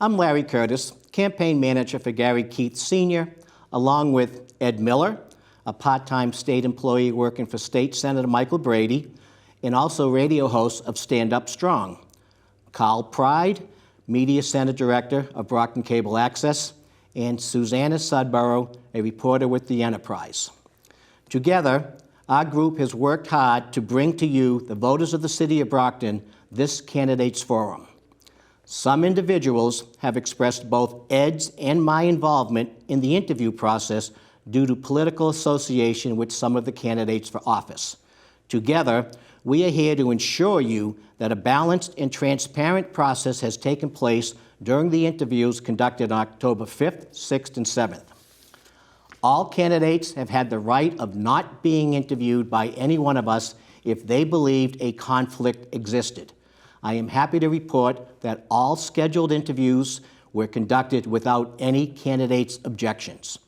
I'm Larry Curtis, campaign manager for Gary Keith Sr., along with Ed Miller, a part-time state employee working for State Senator Michael Brady, and also radio host of Stand Up Strong. Carl Pride, media center director of Brockton Cable Access, and Susanna Sudborough, a reporter with the Enterprise. Together, our group has worked hard to bring to you, the voters of the City of Brockton, this candidates forum. Some individuals have expressed both Ed's and my involvement in the interview process due to political association with some of the candidates for office. Together, we are here to ensure you that a balanced and transparent process has taken place during the interviews conducted on October 5th, 6th, and 7th. All candidates have had the right of not being interviewed by any one of us if they believed a conflict existed. I am happy to report that all scheduled interviews were conducted without any candidates' objections.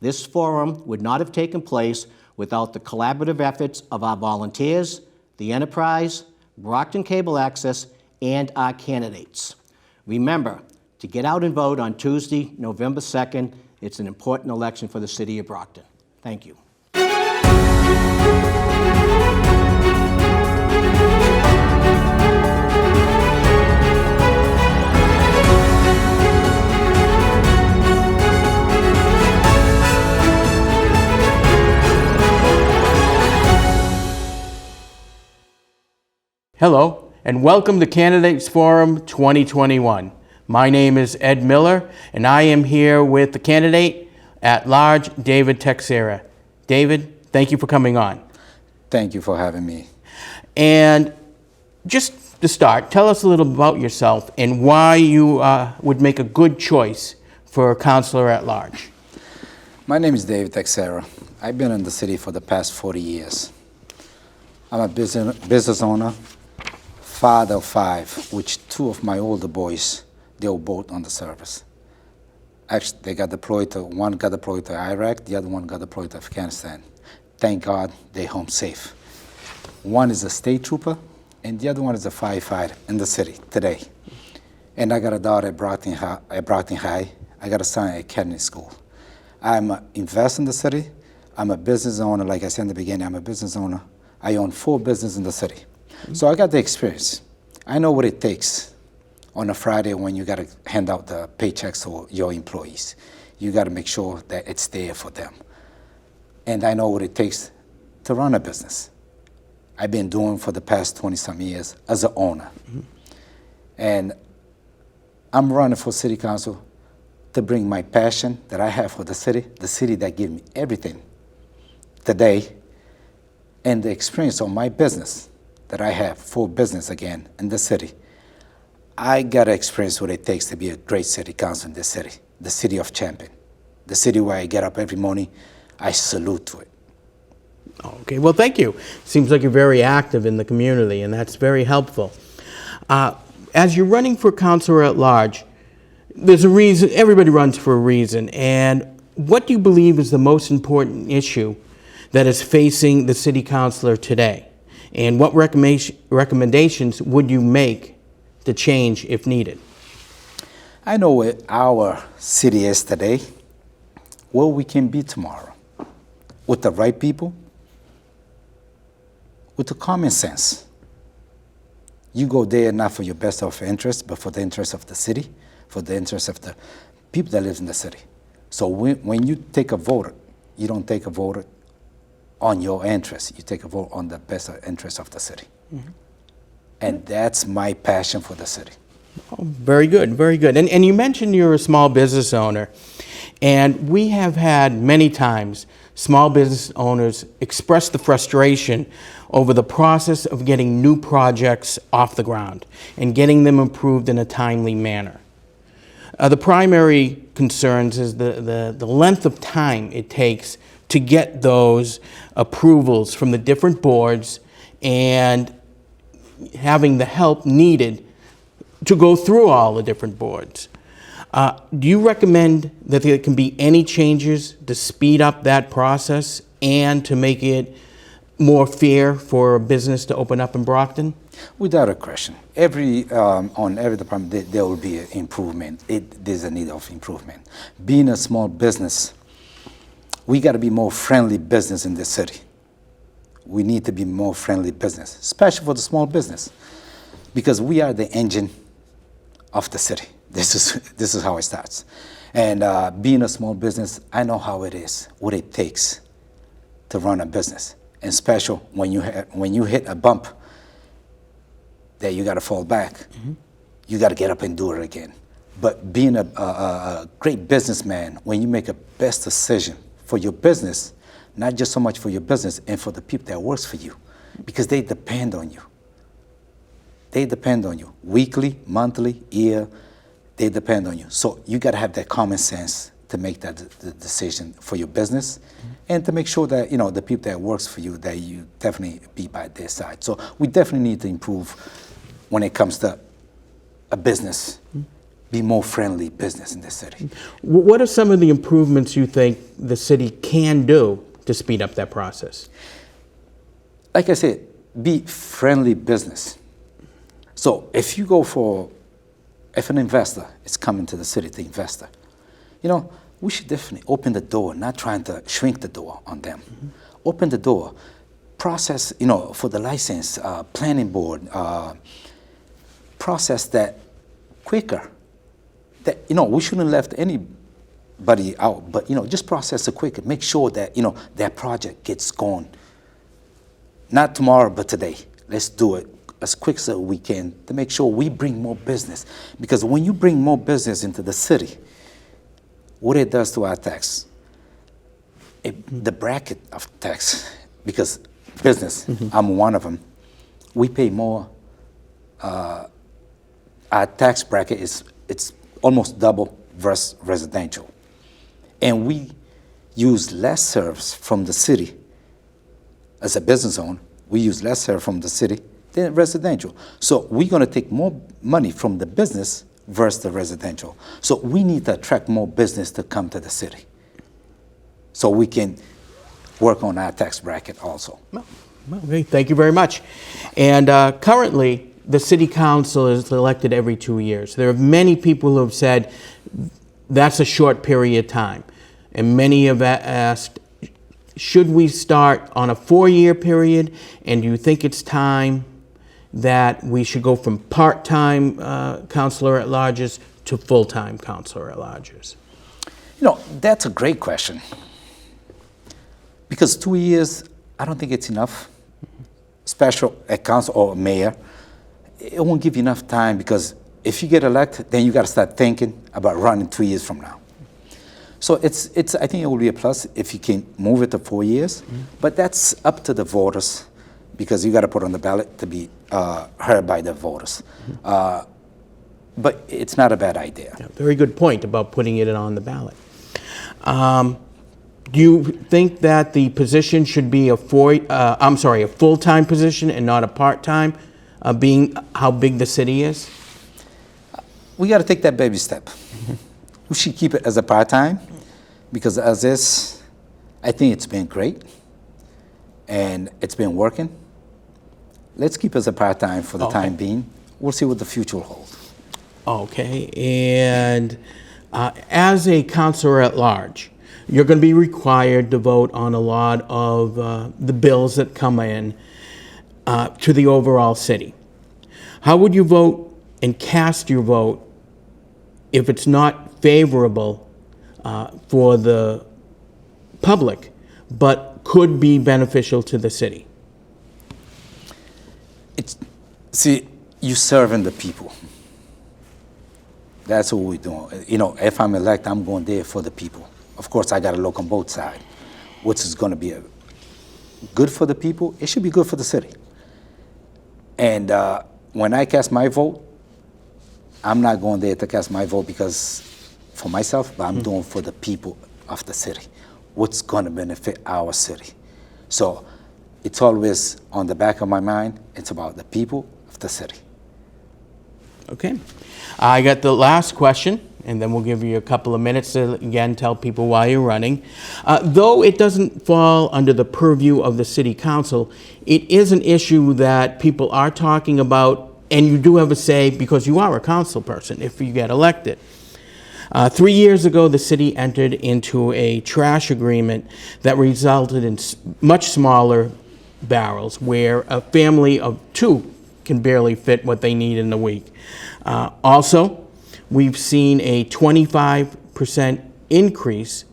This forum would not have taken place without the collaborative efforts of our volunteers, the Enterprise, Brockton Cable Access, and our candidates. Remember to get out and vote on Tuesday, November 2nd. It's an important election for the City of Brockton. Thank you. Hello, and welcome to Candidates Forum 2021. My name is Ed Miller, and I am here with the candidate at large, David Texera. David, thank you for coming on. Thank you for having me. And just to start, tell us a little about yourself and why you would make a good choice for Councilor-At-Large. My name is David Texera. I've been in the city for the past 40 years. I'm a business owner, father of 5, which 2 of my older boys, they were both on the service. Actually, they got deployed to, one got deployed to Iraq, the other one got deployed to Afghanistan. Thank God they're home safe. One is a state trooper, and the other one is a firefighter in the city today. And I got a daughter at Brockton High. I got a son at Kennedy School. I'm an investor in the city. I'm a business owner. Like I said in the beginning, I'm a business owner. I own 4 businesses in the city. So I got the experience. I know what it takes on a Friday when you got to hand out the paychecks to your employees. You got to make sure that it's there for them. And I know what it takes to run a business. I've been doing for the past 20-some years as an owner. And I'm running for city council to bring my passion that I have for the city that gave me everything today, and the experience of my business that I have for business again in the city. I got to experience what it takes to be a great city council in this city, the city of Champion, the city where I get up every morning, I salute to it. Okay, well, thank you. Seems like you're very active in the community, and that's very helpful. As you're running for Councilor-At-Large, there's a reason, everybody runs for a reason, and what do you believe is the most important issue that is facing the city councilor today? And what recommendations would you make to change if needed? I know where our city is today, where we can be tomorrow, with the right people, with the common sense. You go there not for your best of interest, but for the interest of the city, for the interest of the people that live in the city. So when you take a vote, you don't take a vote on your interest. You take a vote on the best interest of the city. And that's my passion for the city. Oh, very good, very good. And you mentioned you're a small business owner, and we have had many times small business owners express the frustration over the process of getting new projects off the ground and getting them approved in a timely manner. The primary concerns is the length of time it takes to get those approvals from the different boards and having the help needed to go through all the different boards. Do you recommend that there can be any changes to speed up that process and to make it more fair for a business to open up in Brockton? Without a question, on every department there will be an improvement. There's a need of improvement. Being a small business, we got to be more friendly business in the city. We need to be more friendly business, especially for the small business, because we are the engine of the city. This is how it starts. And being a small business, I know how it is, what it takes to run a business, and special when you hit a bump that you got to fall back, you got to get up and do it again. But being a great businessman, when you make a best decision for your business, not just so much for your business and for the people that works for you, because they depend on you. They depend on you weekly, monthly, year. They depend on you. So you got to have that common sense to make that the decision for your business, and to make sure that the people that works for you, that you definitely be by their side. So we definitely need to improve when it comes to a business, be more friendly business in the city. What are some of the improvements you think the city can do to speed up that process? Like I said, be friendly business. So if an investor is coming to the city, the investor, we should definitely open the door, not trying to shrink the door on them. Open the door, process, for the license, planning board, process that quicker. That, we shouldn't have left anybody out, but, just process it quicker. Make sure that, that project gets going. Not tomorrow, but today. Let's do it as quick as we can to make sure we bring more business. Because when you bring more business into the city, what it does to our tax, the bracket of tax, because business, I'm one of them, we pay more. Our tax bracket it's almost double versus residential. And we use less service from the city. As a business owner, we use less service from the city than residential. So we're going to take more money from the business versus the residential. So we need to attract more business to come to the city, so we can work on our tax bracket also. Okay, thank you very much. And currently, the city council is elected every 2 years. There are many people who have said that's a short period of time. And many have asked, should we start on a 4-year period? And do you think it's time that we should go from part-time councilor-at-larges to full-time councilor-at-larges? That's a great question. Because 2 years, I don't think it's enough. Especially a council or a mayor, it won't give you enough time, because if you get elected, then you got to start thinking about running 2 years from now. So I think it will be a plus if you can move it to 4 years, but that's up to the voters, because you got to put on the ballot to be heard by the voters. But it's not a bad idea. Yeah, very good point about putting it on the ballot. Do you think that the position should be a full-time position and not a part-time, being how big the city is? We got to take that baby step. We should keep it as a part-time, because as is, I think it's been great and it's been working. Let's keep it as a part-time for the time being. We'll see what the future will hold. Okay, and as a councilor-at-large, you're going to be required to vote on a lot of the bills that come in to the overall city. How would you vote and cast your vote if it's not favorable for the public, but could be beneficial to the city? See, you serving the people. That's what we're doing. If I'm elected, I'm going there for the people. Of course, I got to look on both sides. Which is going to be good for the people? It should be good for the city. And when I cast my vote, I'm not going there to cast my vote because for myself, but I'm doing for the people of the city. What's going to benefit our city? So it's always on the back of my mind. It's about the people of the city. Okay. I got the last question, and then we'll give you a couple of minutes to, again, tell people why you're running. Though it doesn't fall under the purview of the city council, it is an issue that people are talking about, and you do have a say because you are a council person if you get elected. 3 years ago, the city entered into a trash agreement that resulted in much smaller barrels where a family of 2 can barely fit what they need in a week. Also, we've seen a 25% increase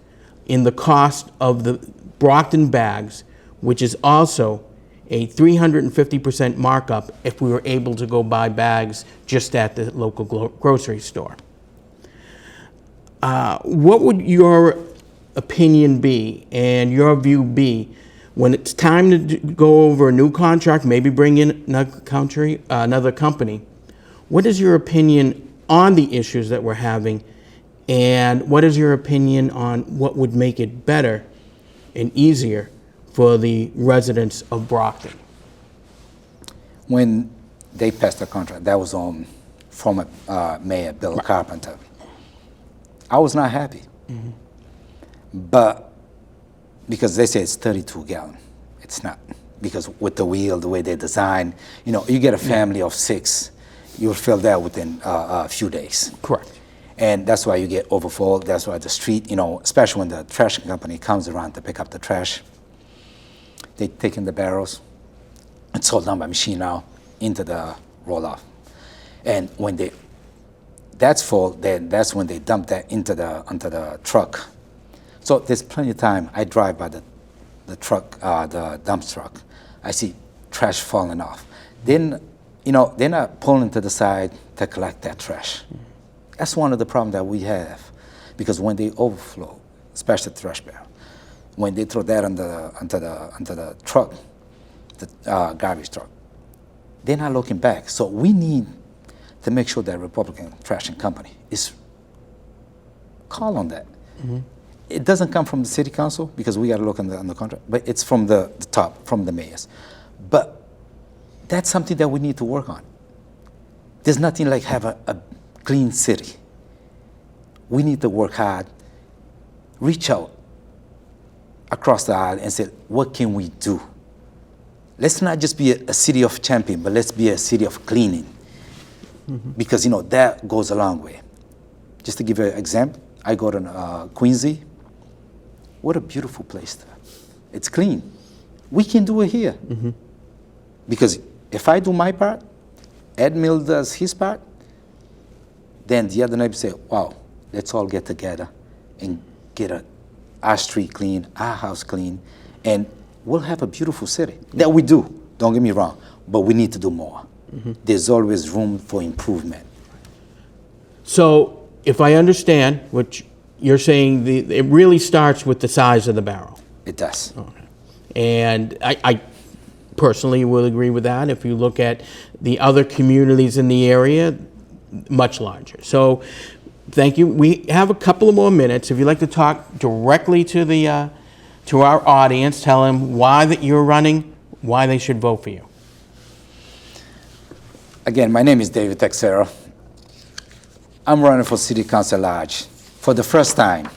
in the cost of the Brockton bags, which is also a 350% markup if we were able to go buy bags just at the local grocery store. What would your opinion be and your view be when it's time to go over a new contract, maybe bring in another company? What is your opinion on the issues that we're having, and what is your opinion on what would make it better and easier for the residents of Brockton? When they passed the contract, that was on former Mayor Bill Carpenter. I was not happy. But because they say it's 32 gallon, it's not. Because with the wheel, the way they design, you get a family of 6, you'll fill that within a few days. Correct. And that's why you get overfull. That's why the street, especially when the trash company comes around to pick up the trash, they take in the barrels. It's sold down by machine now into the roll-off. And when that's full, then that's when they dump that onto the truck. So there's plenty of time. I drive by the truck, the dump truck. I see trash falling off. Then, they're not pulling to the side to collect that trash. That's one of the problems that we have, because when they overflow, especially the trash barrel, when they throw that onto the truck, the garbage truck, they're not looking back. So we need to make sure that Republican Trash and Company is call on that. It doesn't come from the city council because we got to look on the contract, but it's from the top, from the mayors. But that's something that we need to work on. There's nothing like have a clean city. We need to work hard, reach out across the aisle and say, what can we do? Let's not just be a city of champion, but let's be a city of cleaning. Because, that goes a long way. Just to give you an example, I go to Quincy. What a beautiful place there. It's clean. We can do it here. Because if I do my part, Ed Mill does his part, then the other neighbors say, wow, let's all get together and get our street clean, our house clean, and we'll have a beautiful city. That we do, don't get me wrong, but we need to do more. There's always room for improvement. So if I understand what you're saying, it really starts with the size of the barrel. It does. Okay. And I personally will agree with that. If you look at the other communities in the area, much larger. So thank you. We have a couple of more minutes. If you'd like to talk directly to to our audience, tell them why that you're running, why they should vote for you. Again, my name is David Texera. I'm running for City Councilor-At-Large for the first time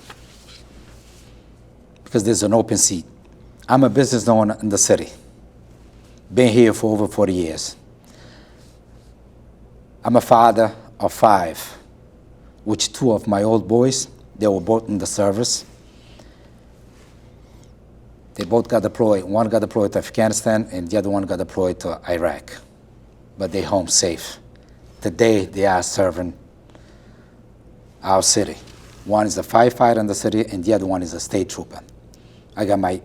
because there's an open seat. I'm a business owner in the city. Been here for over 40 years. I'm a father of 5, which 2 of my old boys, they were both in the service. They both got deployed. One got deployed to Afghanistan and the other one got deployed to Iraq. But they're home safe. Today, they are serving our city. One is a firefighter in the city, and the other one is a state trooper. I got my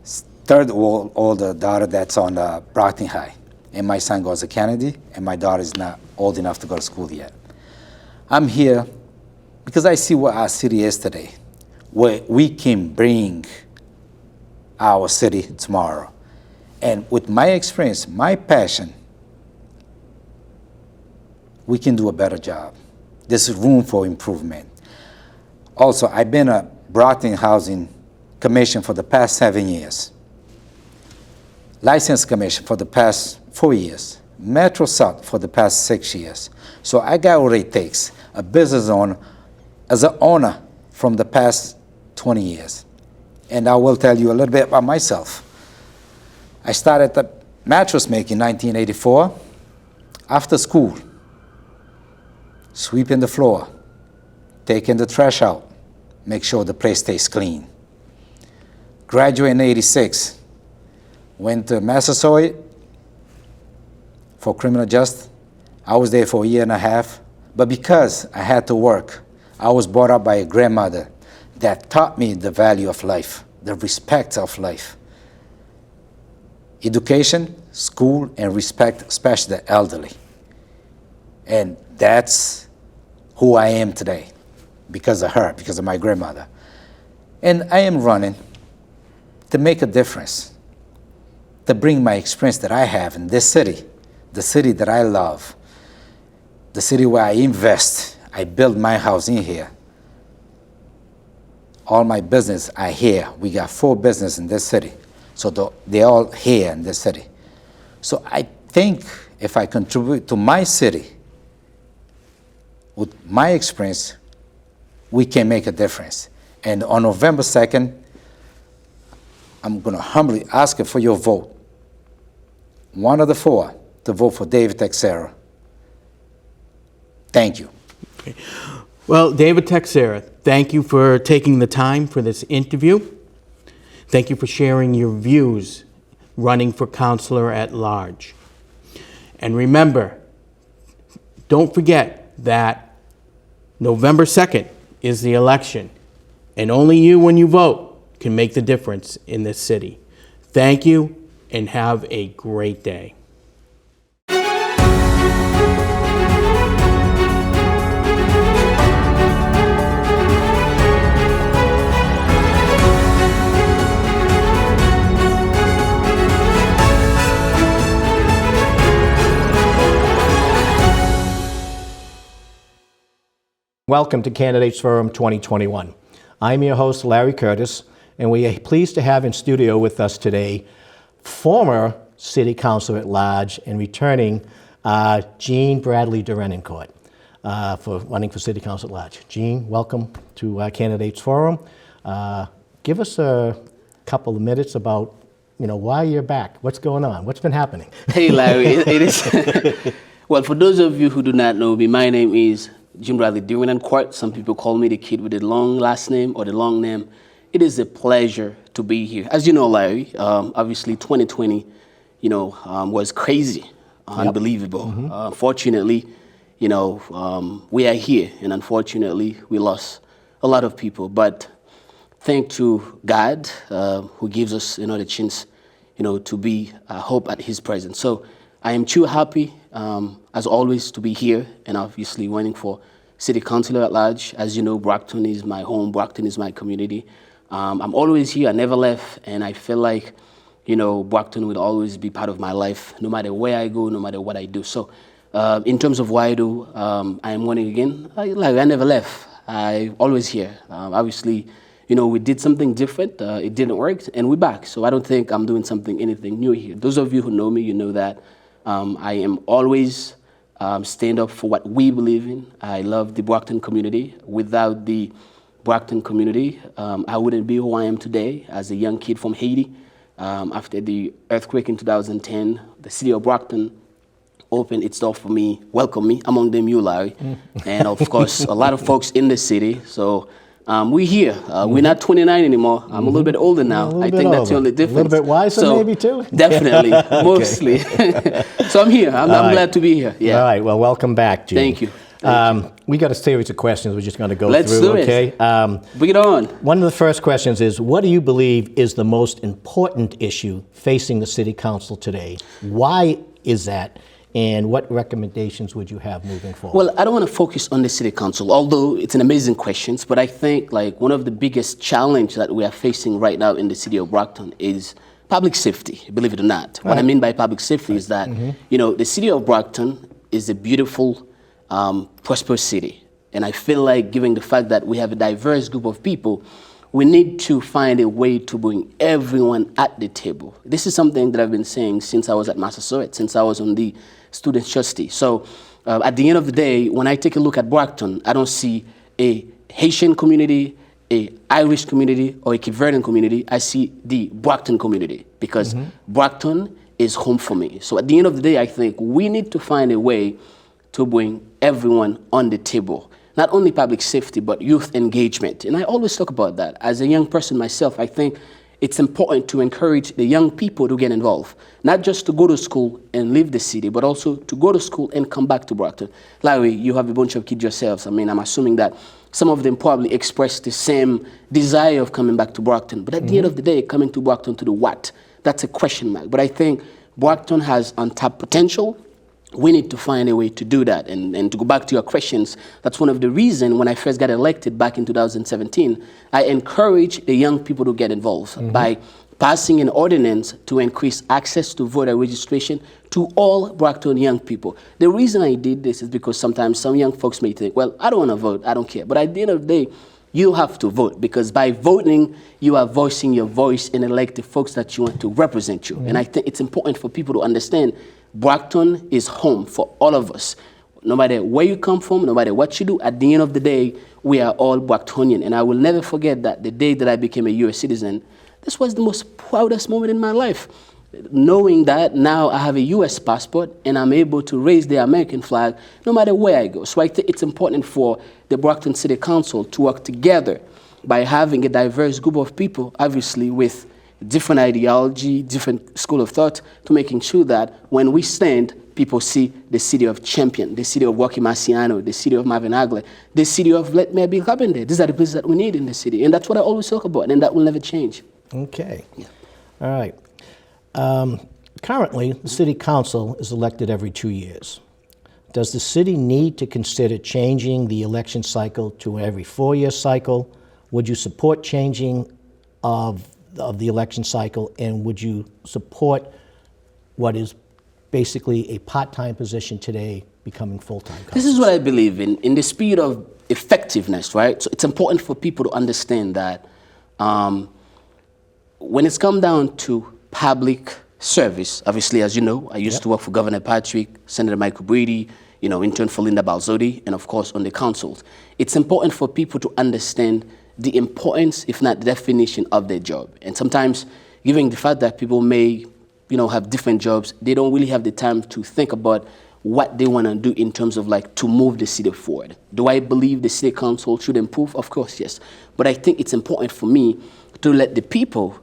3rd older daughter that's on Brockton High, and my son goes to Kennedy, and my daughter is not old enough to go to school yet. I'm here because I see what our city is today, where we can bring our city tomorrow. And with my experience, my passion, we can do a better job. There's room for improvement. Also, I've been a Brockton Housing Commission for the past 7 years. License Commission for the past 4 years. Metro South for the past 6 years. So I got what it takes. a business owner, as an owner from the past 20 years. And I will tell you a little bit about myself. I started the mattress making in 1984 after school, sweeping the floor, taking the trash out, make sure the place stays clean. Graduated in 86, went to Massasoit for criminal justice. I was there for a year and a half, but because I had to work, I was brought up by a grandmother that taught me the value of life, the respect of life. Education, school, and respect, especially the elderly. And that's who I am today, because of her, because of my grandmother. And I am running to make a difference, to bring my experience that I have in this city, the city that I love, the city where I invest. I build my house in here. All my business are here. We got 4 businesses in this city. So they're all here in this city. So I think if I contribute to my city, with my experience, we can make a difference. And on November 2nd, I'm going to humbly ask for your vote. One of the 4 to vote for David Texera. Thank you. Okay. Well, David Texera, thank you for taking the time for this interview. Thank you for sharing your views running for Councilor-At-Large. And remember, don't forget that November 2nd is the election, and only you, when you vote, can make the difference in this city. Thank you, and have a great day. Welcome to Candidates Forum 2021. I'm your host, Larry Curtis, and we are pleased to have in studio with us today former City Councilor-At-Large and returning Jean Bradley Durenencourt for running for City Council-At-Large. Jean, welcome to Candidates Forum. Give us a couple of minutes about, why you're back. What's going on? What's been happening? Hey, Larry. It is. Well, for those of you who do not know me, my name is Jean Bradley Durenencourt. Some people call me the kid with the long last name or the long name. It is a pleasure to be here. As you know, Larry, obviously 2020, was crazy, unbelievable. Fortunately, we are here, and unfortunately, we lost a lot of people. But thanks to God, who gives us the chance, to be hope at His presence. So I am too happy, as always, to be here, and obviously running for City Councilor-At-Large. As you know, Brockton is my home. Brockton is my community. I'm always here. I never left, and I feel like, Brockton will always be part of my life, no matter where I go, no matter what I do. So, in terms of what I do, I am running again. I never left. I always here. Obviously, we did something different. It didn't work, and we're back. So I don't think I'm doing anything new here. Those of you who know me, you know that I am always stand up for what we believe in. I love the Brockton community. Without the Brockton community, I wouldn't be who I am today as a young kid from Haiti. After the earthquake in 2010, the city of Brockton opened its door for me, welcomed me, among them you, Larry, and of course, a lot of folks in the city. So we're here. We're not 29 anymore. I'm a little bit older now. I think that's the only difference. A little bit wiser, maybe, too? Definitely, mostly. So I'm here. I'm glad to be here. Yeah. All right. Well, welcome back, Gene. Thank you. We got a series of questions we're just going to go Let's through, do it. okay? Bring it on. One of the first questions is, what do you believe is the most important issue facing the City Council today? Why is that? And what recommendations would you have moving forward? Well, I don't want to focus on the City Council, although it's an amazing question, but I think one of the biggest challenges that we are facing right now in the city of Brockton is public safety, believe it or not. What I mean by public safety is that, the city of Brockton is a beautiful, prosperous city. And I feel like, given the fact that we have a diverse group of people, we need to find a way to bring everyone at the table. This is something that I've been saying since I was at Massasoit, since I was on the Students' Trustee. So At the end of the day, when I take a look at Brockton, I don't see a Haitian community, a Irish community, or a Cape Verdean community. I see the Brockton community, because Brockton is home for me. So at the end of the day, I think we need to find a way to bring everyone on the table. Not only public safety, but youth engagement. And I always talk about that. As a young person myself, I think it's important to encourage the young people to get involved. Not just to go to school and leave the city, but also to go to school and come back to Brockton. Larry, you have a bunch of kids yourselves. I mean, I'm assuming that some of them probably express the same desire of coming back to Brockton. But at the end of the day, coming to Brockton to do what? That's a question mark. But I think Brockton has untapped potential. We need to find a way to do that. And to go back to your questions, that's one of the reasons when I first got elected back in 2017, I encouraged the young people to get involved by passing an ordinance to increase access to voter registration to all Brockton young people. The reason I did this is because sometimes some young folks may think, well, I don't want to vote, I don't care. But at the end of the day, you have to vote, because by voting, you are voicing your voice and elect the folks that you want to represent you. And I think it's important for people to understand Brockton is home for all of us. No matter where you come from, no matter what you do, at the end of the day, we are all Brocktonian. And I will never forget that the day that I became a U.S. citizen, this was the most proudest moment in my life. Knowing that now I have a U.S. passport and I'm able to raise the American flag no matter where I go. So I think it's important for the Brockton City Council to work together by having a diverse group of people, obviously with different ideology, different school of thought, to making sure that when we stand, people see the city of Champion, the city of Rocky Marciano, the city of Marvin Hagler, the city of Let Me Be Carpenter. These are the places that we need in the city. And that's what I always talk about, and that will never change. Okay. Yeah. All right. Currently, the city council is elected every 2 years. Does the city need to consider changing the election cycle to every 4-year cycle? Would you support changing of the election cycle, and would you support what is basically a part-time position today becoming full-time council? This is what I believe in the spirit of effectiveness, right? So it's important for people to understand that when it's come down to public service, obviously, as you know, I used to work for Governor Patrick, Senator Michael Brady, intern for Linda Balzotti, and of course on the councils. It's important for people to understand the importance, if not the definition of their job. And sometimes, given the fact that people may, have different jobs, they don't really have the time to think about what they want to do in terms of to move the city forward. Do I believe the city council should improve? Of course, yes. But I think it's important for me to let the people,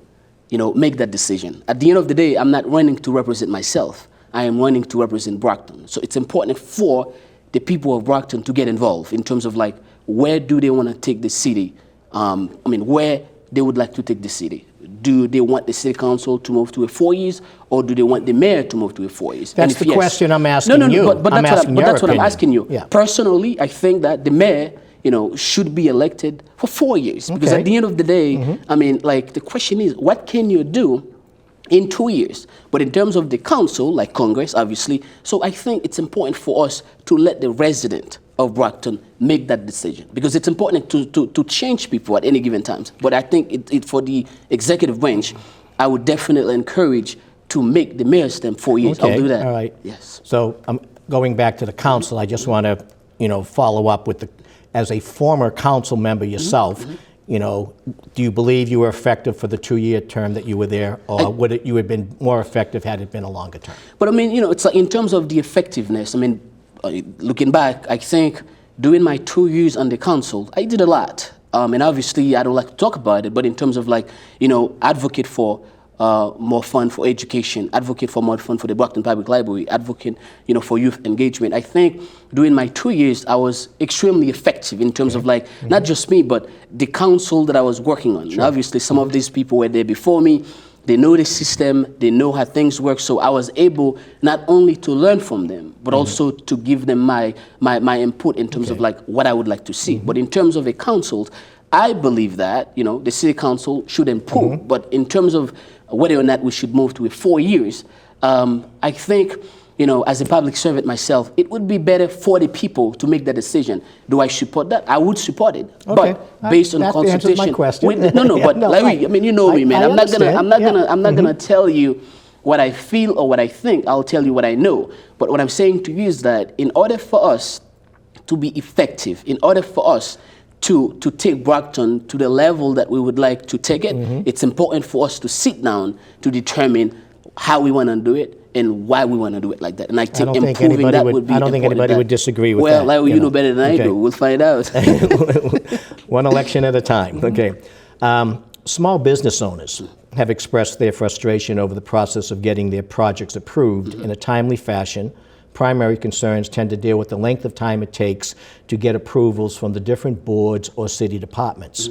make that decision. At the end of the day, I'm not running to represent myself. I am running to represent Brockton. So it's important for the people of Brockton to get involved in terms of where do they want to take the city? Where they would like to take the city. Do they want the city council to move to a 4 years, or do they want the mayor to move to a 4 years? That's the question I'm asking you. But that's what I'm asking you. Yeah. Personally, I think that the mayor, should be elected for 4 years. Because at the end of the day, the question is, what can you do in 2 years? But in terms of the council, like Congress, obviously, so I think it's important for us to let the resident of Brockton make that decision, because it's important to change people at any given time. But I think for the executive branch, I would definitely encourage to make the mayor's term 4 years. Okay. I'll do that. All right. Yes. So going back to the council, I just want to, follow up with as a former council member yourself, do you believe you were effective for the 2-year term that you were there, or would you have been more effective had it been a longer term? But it's in terms of the effectiveness, looking back, I think during my 2 years on the council, I did a lot. And obviously, I don't like to talk about it, but in terms of advocate for more fund for education, advocate for more fund for the Brockton Public Library, advocate, for youth engagement. I think during my 2 years, I was extremely effective in terms of not just me, but the council that I was working on. Sure. And obviously, some of these people were there before me. They know the system, they know how things work, so I was able not only to learn from them, but also to give them my input in terms of what I would like to see. But in terms of a council, I believe that, the city council should improve, but in terms of whether or not we should move to a 4 years, I think, as a public servant myself, it would be better for the people to make that decision. Do I support that? I would support it, okay. But based on consultation. My question. But Larry, you know me, man. I'm not gonna tell you, what I feel or what I think. I'll tell you what I know. But what I'm saying to you is that in order for us to be effective, in order for us to take Brockton to the level that we would like to take it, it's important for us to sit down to determine how we want to do it and why we want to do it like that. And I think don't think improving anybody that would- would be I don't think important. anybody would disagree with well, that, Well, you you know know. better than I Okay. do. We'll find out. One election at a time. Okay. Small business owners have expressed their frustration over the process of getting their projects approved in a timely fashion. Primary concerns tend to deal with the length of time it takes to get approvals from the different boards or city departments.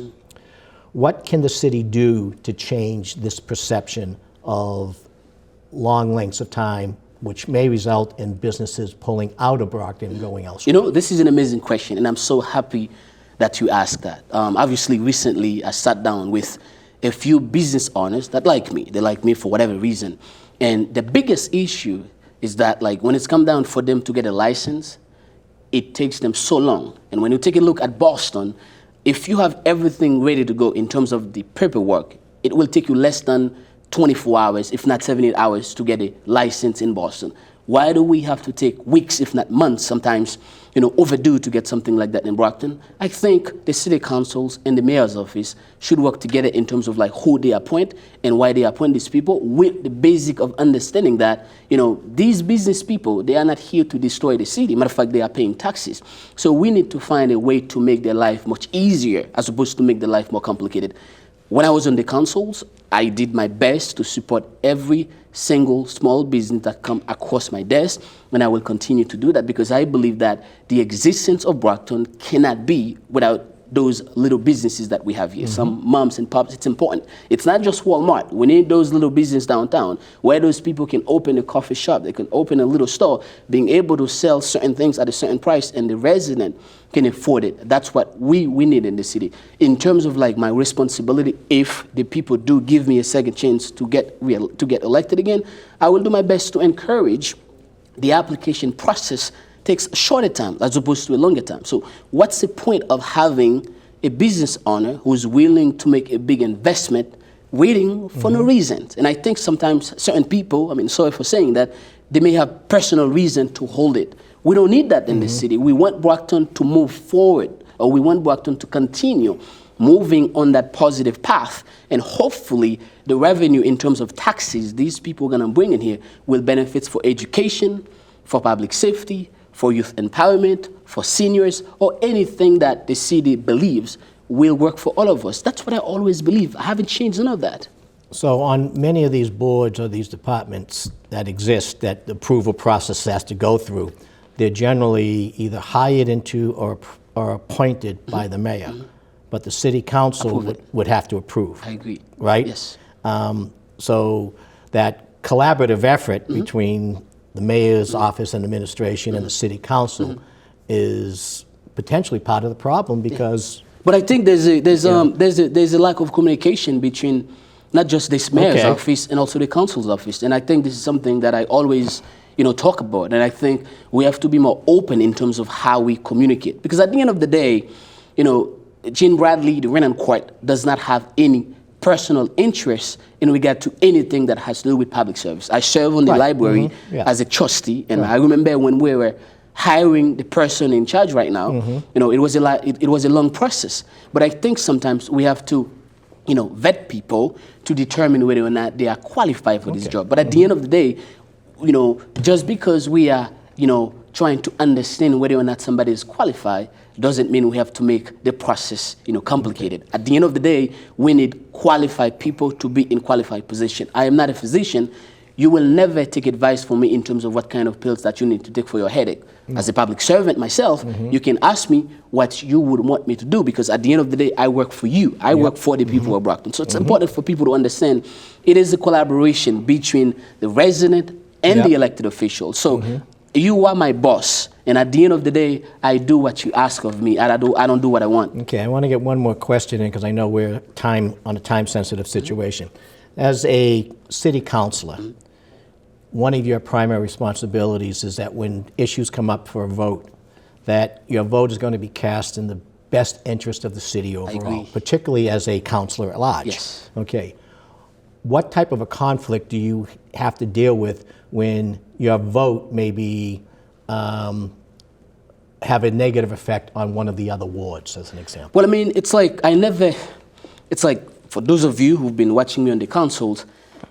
What can the city do to change this perception of long lengths of time, which may result in businesses pulling out of Brockton and going elsewhere? You know, this is an amazing question, and I'm so happy that you asked that. Obviously, recently I sat down with a few business owners that like me. They like me for whatever reason. And the biggest issue is that, like, when it's come down for them to get a license, it takes them so long. And when you take a look at Boston, if you have everything ready to go in terms of the paperwork, it will take you less than 24 hours, if not 78 hours, to get a license in Boston. Why do we have to take weeks, if not months, sometimes, overdue to get something like that in Brockton? I think the city councils and the mayor's office should work together in terms of like who they appoint and why they appoint these people, with the basic of understanding that, these business people, they are not here to destroy the city. Matter of fact, they are paying taxes. So we need to find a way to make their life much easier as opposed to make their life more complicated. When I was on the councils, I did my best to support every single small business that come across my desk, and I will continue to do that because I believe that the existence of Brockton cannot be without those little businesses that we have here. Some moms and pops, it's important. It's not just Walmart. We need those little businesses downtown where those people can open a coffee shop, they can open a little store, being able to sell certain things at a certain price, and the resident can afford it. That's what we need in the city. In terms of like my responsibility, if the people do give me a second chance to get elected again, I will do my best to encourage the application process takes a shorter time as opposed to a longer time. So what's the point of having a business owner who's willing to make a big investment waiting for no reason? And I think sometimes certain people, sorry for saying that, they may have personal reason to hold it. We don't need that in this city. We want Brockton to move forward, or we want Brockton to continue moving on that positive path. And hopefully the revenue in terms of taxes these people are gonna bring in here will benefit for education, for public safety, for youth empowerment, for seniors, or anything that the city believes will work for all of us. That's what I always believe. I haven't changed none of that. So on many of these boards or these departments that exist that the approval process has to go through, they're generally either hired into or appointed by the mayor, but the city council would have to approve. I agree. Right? Yes. So that collaborative effort between the mayor's office and administration and the city council is potentially part of the problem because. But I think there's a lack of communication between not just this mayor's office and also the council's office. And I think this is something that I always talk about. And I think we have to be more open in terms of how we communicate. Because at the end of the day, Gene Bradley, the Renan Court, does not have any personal interest in regard to anything that has to do with public service. I serve on the library as a trustee, and I remember when we were hiring the person in charge right now, it was a long process. But I think sometimes we have to, vet people to determine whether or not they are qualified for this job. But at the end of the day, just because we are, trying to understand whether or not somebody is qualified doesn't mean we have to make the process, complicated. At the end of the day, we need qualified people to be in qualified position. I am not a physician. You will never take advice from me in terms of what kind of pills that you need to take for your headache. As a public servant myself, you can ask me what you would want me to do, because at the end of the day, I work for you. I work for the people of Brockton. So it's important for people to understand it is a collaboration between the resident and the elected official. So you are my boss, and at the end of the day, I do what you ask of me. I don't do what I want. Okay, I want to get one more question in because I know we're on a time-sensitive situation. As a city councilor, one of your primary responsibilities is that when issues come up for a vote, that your vote is going to be cast in the best interest of the city overall, particularly as a councilor at large. Yes. Okay. what type of a conflict do you have to deal with when your vote maybe have a negative effect on one of the other wards, as an example? Well, I mean, it's like for those of you who've been watching me on the councils,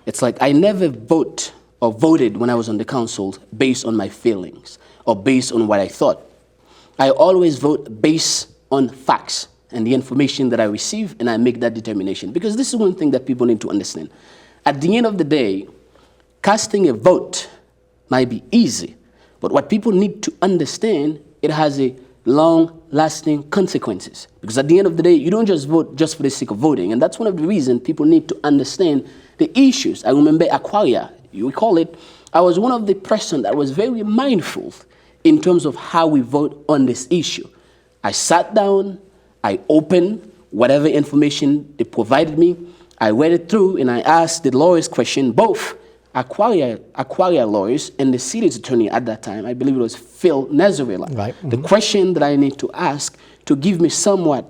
it's like I never voted when I was on the council based on my feelings or based on what I thought. I always vote based on facts and the information that I receive, and I make that determination. Because this is one thing that people need to understand. At the end of the day, casting a vote might be easy, but what people need to understand, it has a long-lasting consequences. Because at the end of the day, you don't just vote just for the sake of voting, and that's one of the reasons people need to understand the issues. I remember Aquaria, you recall it, I was one of the person that was very mindful in terms of how we vote on this issue. I sat down, I opened whatever information they provided me, I read it through, and I asked the lawyers question, both Aquaria lawyers and the city's attorney at that time, I believe it was Phil Nazarella. Right. Mm-hmm. The question that I need to ask to give me somewhat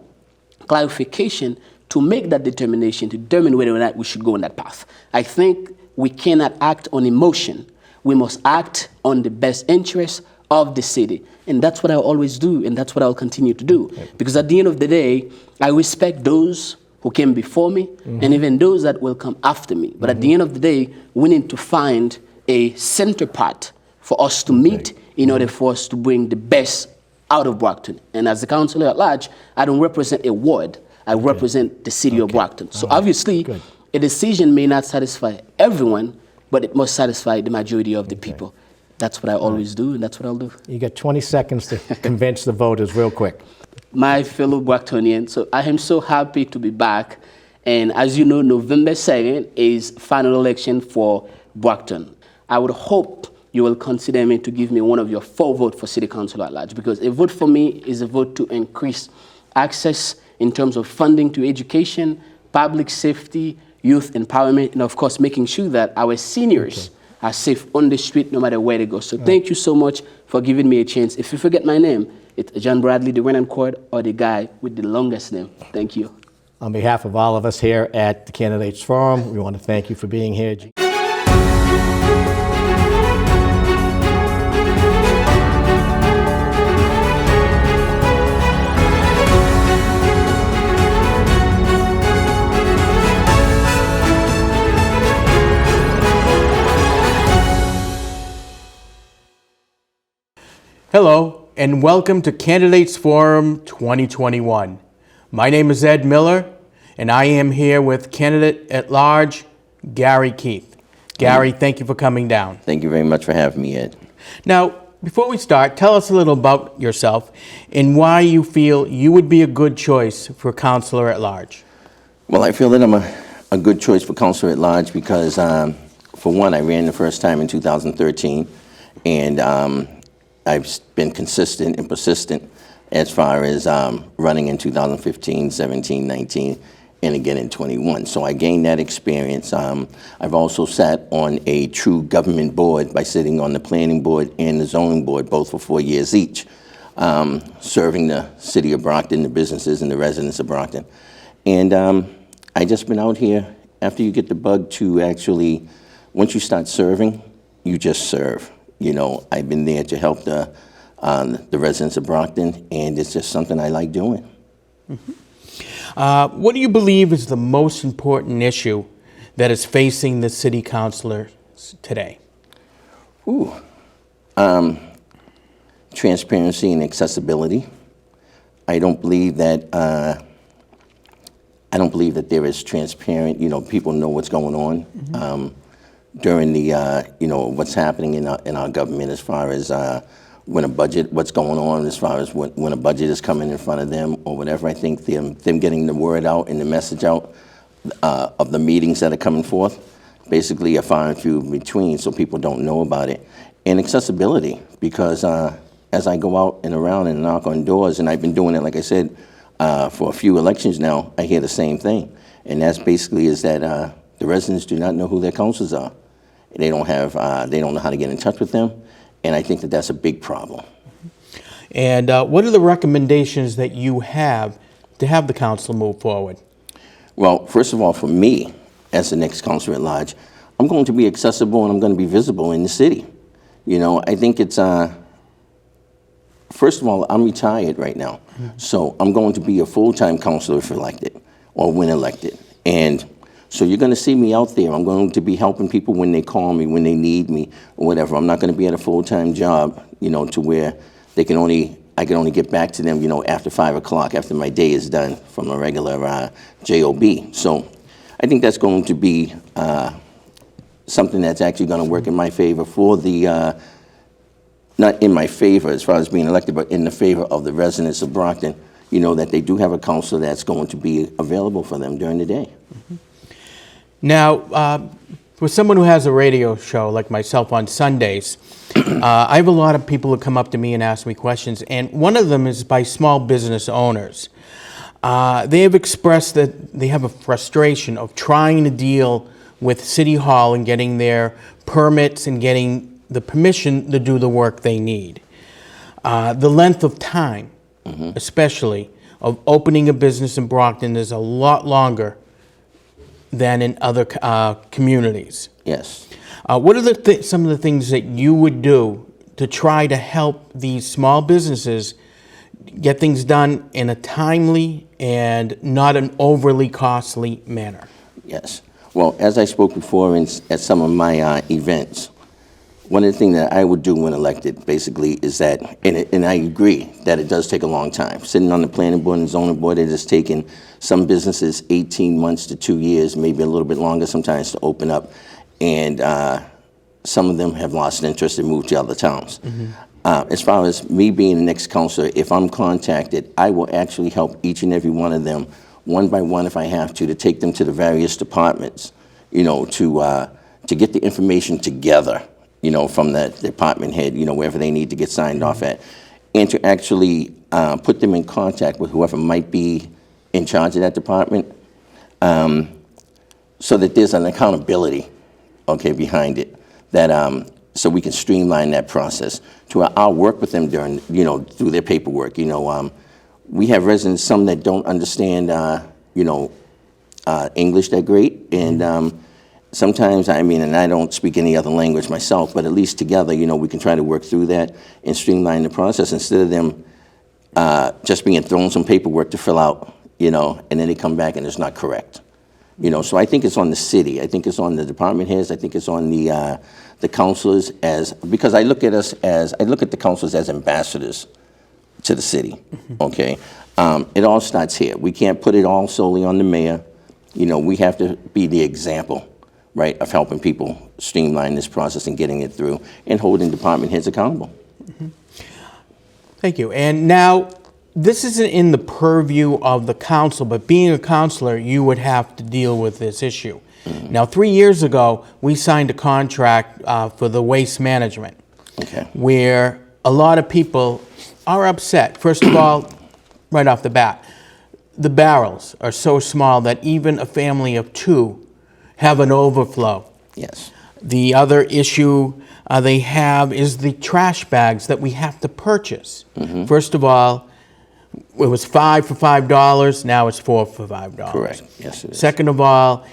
clarification to make that determination, to determine whether or not we should go on that path. I think we cannot act on emotion. We must act on the best interest of the city. And that's what I always do, and that's what I'll continue to do. Because at the end of the day, I respect those who came before me, and even those that will come after me. But at the end of the day, we need to find a center part for us to meet in order for us to bring the best out of Brockton. And as the Councilor-At-Large, I don't represent a ward. I represent the city of Brockton. So obviously, a decision may not satisfy everyone, but it must satisfy the majority of the people. That's what I always do, and that's what I'll do. You got 20 seconds to convince the voters real quick. My fellow Brocktonians, so I am so happy to be back. And as you know, November 2nd is final election for Brockton. I would hope you will consider me to give me one of your 4 votes for City Council-At-Large, because a vote for me is a vote to increase access in terms of funding to education, public safety, youth empowerment, and of course, making sure that our seniors are safe on the street no matter where they go. So thank you so much for giving me a chance. If you forget my name, it's John Bradley, the Renan Court, or the guy with the longest name. Thank you. On behalf of all of us here at the Candidates Forum, we want to thank you for being here. Hello, and welcome to Candidates Forum 2021. My name is Ed Miller, and I am here with Candidate-At-Large, Gary Keith. Gary, thank you for coming down. Thank you very much for having me, Ed. Now, before we start, tell us a little about yourself and why you feel you would be a good choice for Councilor-At-Large. Well, I feel that I'm a good choice for Councilor-At-Large because, for one, I ran the first time in 2013, and I've been consistent and persistent as far as running in 2015, 17, 19, and again in 21. So I gained that experience. I've also sat on a true government board by sitting on the planning board and the zoning board, both for 4 years each, serving the city of Brockton, the businesses and the residents of Brockton. And I just been out here after you get the bug to actually, once you start serving, you just serve. You know, I've been there to help the residents of Brockton, and it's just something I like doing. What do you believe is the most important issue that is facing the city councilors today? Transparency and accessibility. I don't believe that there is transparent. You know, people know what's going on. During the, what's happening in our government as far as when a budget, what's going on as far as when a budget is coming in front of them or whatever. I think them getting the word out and the message out of the meetings that are coming forth, basically are far and few between, so people don't know about it. And accessibility, because as I go out and around and knock on doors, and I've been doing it, like I said, for a few elections now, I hear the same thing. And that's basically is that the residents do not know who their councilors are. They don't know how to get in touch with them, and I think that that's a big problem. And what are the recommendations that you have to have the council move forward? Well, first of all, for me, as the next Councilor-at-Large, I'm going to be accessible and I'm going to be visible in the city. You know, I think it's, first of all, I'm retired right now. So I'm going to be a full-time councilor if elected, or when elected. And so you're going to see me out there. I'm going to be helping people when they call me, when they need me, or whatever. I'm not going to be at a full-time job, you know, to where I can only get back to them, you know, after 5 o'clock, after my day is done from a regular job. So I think that's going to be something that's actually going to work in my favor for the, not in my favor as far as being elected, but in the favor of the residents of Brockton, you know, that they do have a councilor that's going to be available for them during the day. Now, for someone who has a radio show like myself on Sundays, I have a lot of people who come up to me and ask me questions, and one of them is by small business owners. They have expressed that they have a frustration of trying to deal with City Hall and getting their permits and getting the permission to do the work they need. The length of time, especially, of opening a business in Brockton is a lot longer than in other communities. Yes. What are some of the things that you would do to try to help these small businesses get things done in a timely and not an overly costly manner? Yes. Well, as I spoke before at some of my events, one of the things that I would do when elected, basically, is that, and I agree that it does take a long time. Sitting on the planning board and zoning board, it has taken some businesses 18 months to 2 years, maybe a little bit longer sometimes to open up, and some of them have lost interest and moved to other towns. As far as me being the next councilor, if I'm contacted, I will actually help each and every one of them, one by one if I have to take them to the various departments, you know, to get the information together, you know, from the department head, you know, wherever they need to get signed off at, and to actually put them in contact with whoever might be in charge of that department, so that there's an accountability, okay, behind it, that so we can streamline that process. I'll work with them during, you know, through their paperwork. You know, we have residents, some that don't understand, you know, English that great, and sometimes, I mean, and I don't speak any other language myself, but at least together, you know, we can try to work through that and streamline the process instead of them just being thrown some paperwork to fill out, you know, and then they come back and it's not correct. You know, so I think it's on the city. I think it's on the department heads. I think it's on the councilors, because I look at the councilors as ambassadors to the city. Okay, it all starts here. We can't put it all solely on the mayor. You know, we have to be the example, right, of helping people streamline this process and getting it through and holding department heads accountable. Thank you. And now, this isn't in the purview of the council, but being a councilor, you would have to deal with this issue. Now, 3 years ago, we signed a contract for the waste management, where a lot of people are upset. First of all, right off the bat, the barrels are so small that even a family of 2 have an overflow. Yes. The other issue they have is the trash bags that we have to purchase. First of all, it was 5 for $5, now it's 4 for $5. Correct. Yes, it is. Second of all,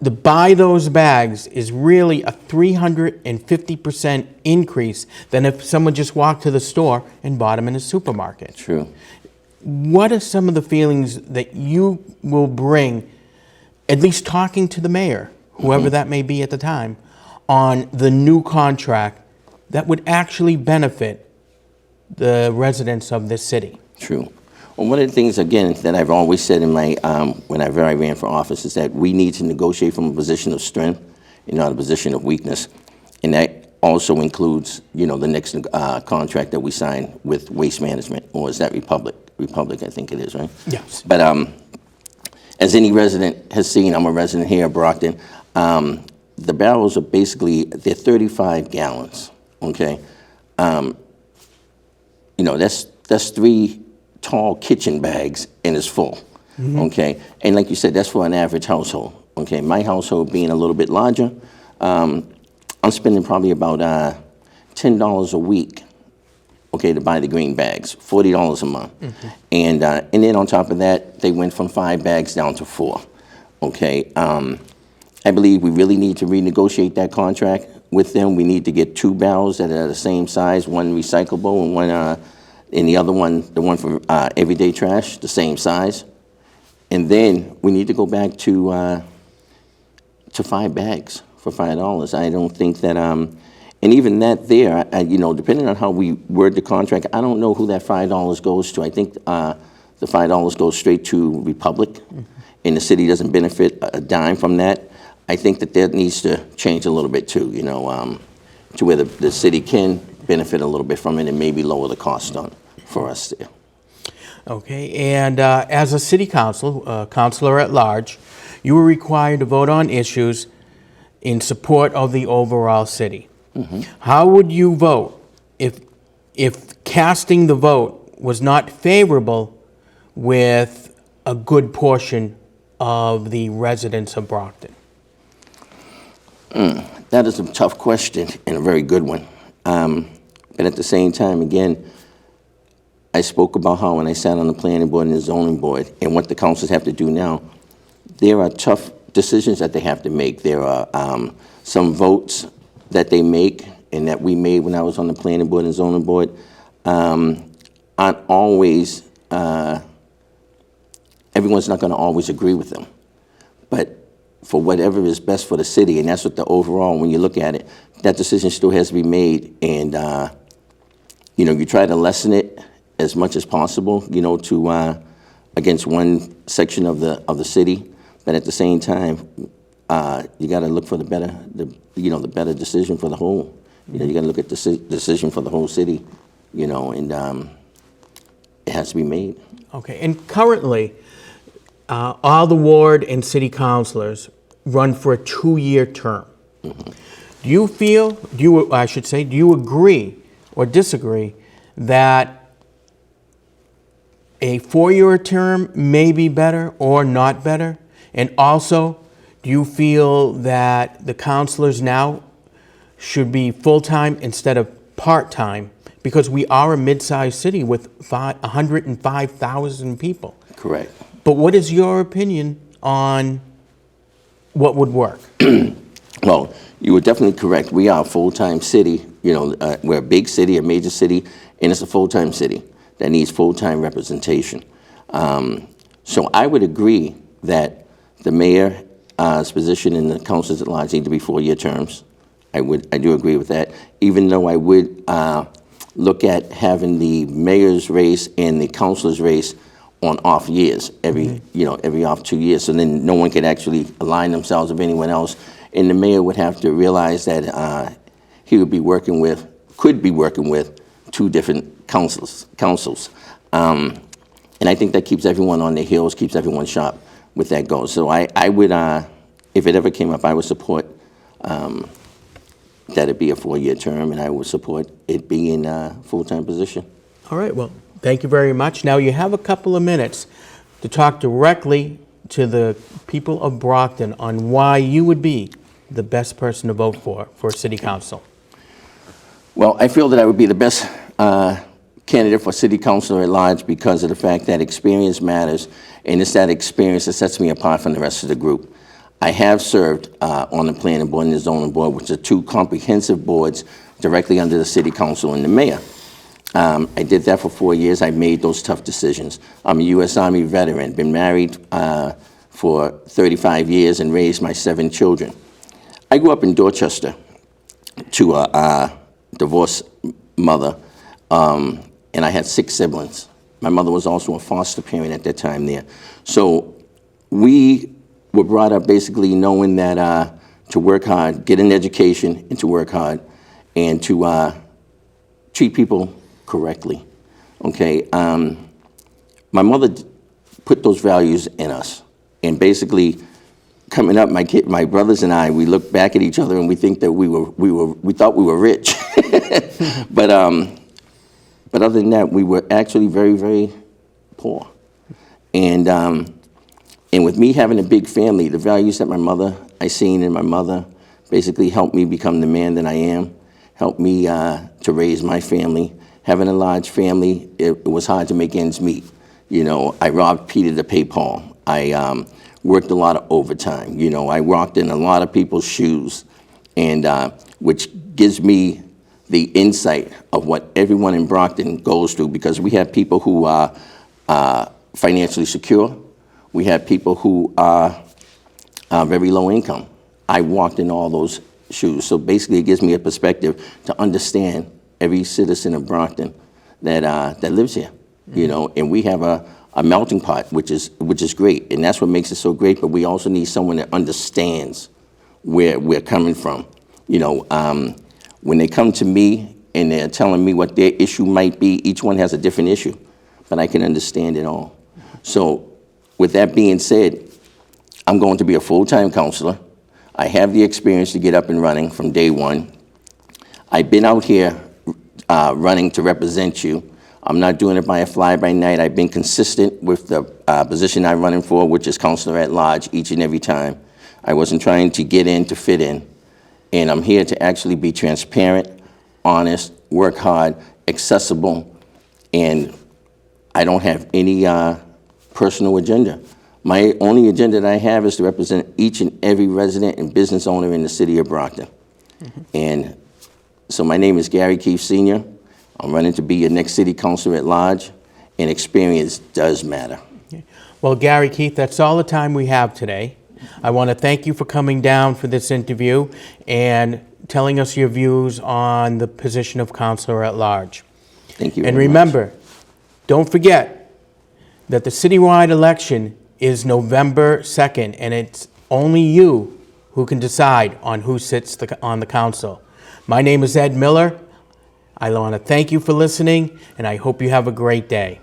to buy those bags is really a 350% increase than if someone just walked to the store and bought them in a supermarket. True. What are some of the feelings that you will bring, at least talking to the mayor, whoever that may be at the time, on the new contract that would actually benefit the residents of this city? True. Well, one of the things, again, that I've always said in my, whenever I ran for office, is that we need to negotiate from a position of strength and not a position of weakness. And that also includes, you know, the next contract that we sign with Waste Management, or is that Republic, I think it is, right? Yes. But as any resident has seen, I'm a resident here in Brockton, the barrels are basically, they're 35 gallons, okay? You know, that's 3 tall kitchen bags and it's full, okay? And like you said, that's for an average household, okay? My household being a little bit larger, I'm spending probably about $10 a week, okay, to buy the green bags, $40 a month. And then on top of that, they went from 5 bags down to 4, okay? I believe we really need to renegotiate that contract with them. We need to get 2 barrels that are the same size, one recyclable and one, and the other one, the one for everyday trash, the same size. And then we need to go back to 5 bags for $5. I don't think that, and even that there, you know, depending on how we word the contract, I don't know who that $5 goes to. I think the $5 goes straight to Republic, and the city doesn't benefit a dime from that. I think that needs to change a little bit too, you know, to where the city can benefit a little bit from it and maybe lower the cost for us there. Okay, and as a city council, councilor-at-large, you were required to vote on issues in support of the overall city. How would you vote if casting the vote was not favorable with a good portion of the residents of Brockton? That is a tough question and a very good one. But at the same time, again, I spoke about how when I sat on the planning board and the zoning board and what the councils have to do now, there are tough decisions that they have to make. There are some votes that they make and that we made when I was on the planning board and zoning board aren't always, everyone's not going to always agree with them. But for whatever is best for the city, and that's what the overall, when you look at it, that decision still has to be made. And, you know, you try to lessen it as much as possible, you know, to against one section of the city. But at the same time, you got to look for the better decision for the whole. You know, you got to look at the decision for the whole city, you know, and it has to be made. Okay, and currently, all the ward and city councilors run for a 2-year term. Do you feel, do you agree or disagree that a 4-year term may be better or not better? And also, do you feel that the councilors now should be full-time instead of part-time? Because we are a mid-sized city with 105,000 people. Correct. But what is your opinion on what would work? Well, you were definitely correct. We are a full-time city. You know, we're a big city, a major city, and it's a full-time city that needs full-time representation. So I would agree that the mayor's position and the councilors at large need to be 4-year terms. I do agree with that. Even though I would look at having the mayor's race and the councilor's race on off years, every off 2 years, so then no one could actually align themselves with anyone else, and the mayor would have to realize that he would be could be working with 2 different councils, and I think that keeps everyone on their heels, keeps everyone sharp with that goal. So I would, if it ever came up, I would support that it be a 4-year term, and I would support it being a full-time position. All right, well, thank you very much. Now you have a couple of minutes to talk directly to the people of Brockton on why you would be the best person to vote for city council. Well, I feel that I would be the best candidate for city councilor at large because of the fact that experience matters, and it's that experience that sets me apart from the rest of the group. I have served on the planning board and the zoning board, which are 2 comprehensive boards directly under the city council and the mayor. I did that for 4 years. I made those tough decisions. I'm a U.S. Army veteran, been married for 35 years and raised my 7 children. I grew up in Dorchester to a divorced mother, and I had 6 siblings. My mother was also a foster parent at that time there. So we were brought up basically knowing that to work hard, get an education, and to work hard, and to treat people correctly, okay? My mother put those values in us, and basically coming up, my brothers and I, we look back at each other and we think that we thought we were rich, but other than that, we were actually very, very poor, and with me having a big family, the values that I seen in my mother basically helped me become the man that I am, helped me to raise my family. Having a large family, it was hard to make ends meet. You know, I robbed Peter to pay Paul. I worked a lot of overtime. You know, I walked in a lot of people's shoes, and which gives me the insight of what everyone in Brockton goes through, because we have people who are financially secure. We have people who are very low income. I walked in all those shoes. So basically it gives me a perspective to understand every citizen of Brockton that lives here, you know, and we have a melting pot, which is great, and that's what makes it so great, but we also need someone that understands where we're coming from. You know, when they come to me and they're telling me what their issue might be, each one has a different issue, but I can understand it all. So with that being said, I'm going to be a full-time counselor. I have the experience to get up and running from day one. I've been out here running to represent you. I'm not doing it by a fly-by-night. I've been consistent with the position I'm running for, which is Councilor-At-Large, each and every time. I wasn't trying to get in to fit in. And I'm here to actually be transparent, honest, work hard, accessible, and I don't have any personal agenda. My only agenda that I have is to represent each and every resident and business owner in the city of Brockton. And so my name is Gary Keefe Sr. I'm running to be your next city councilor at large, and experience does matter. Well, Gary Keith, that's all the time we have today. I want to thank you for coming down for this interview and telling us your views on the position of Councilor at Large. Thank you. And very remember, much. don't forget that the citywide election is November 2nd, and it's only you who can decide on who sits on the council. My name is Ed Miller. I want to thank you for listening, and I hope you have a great day.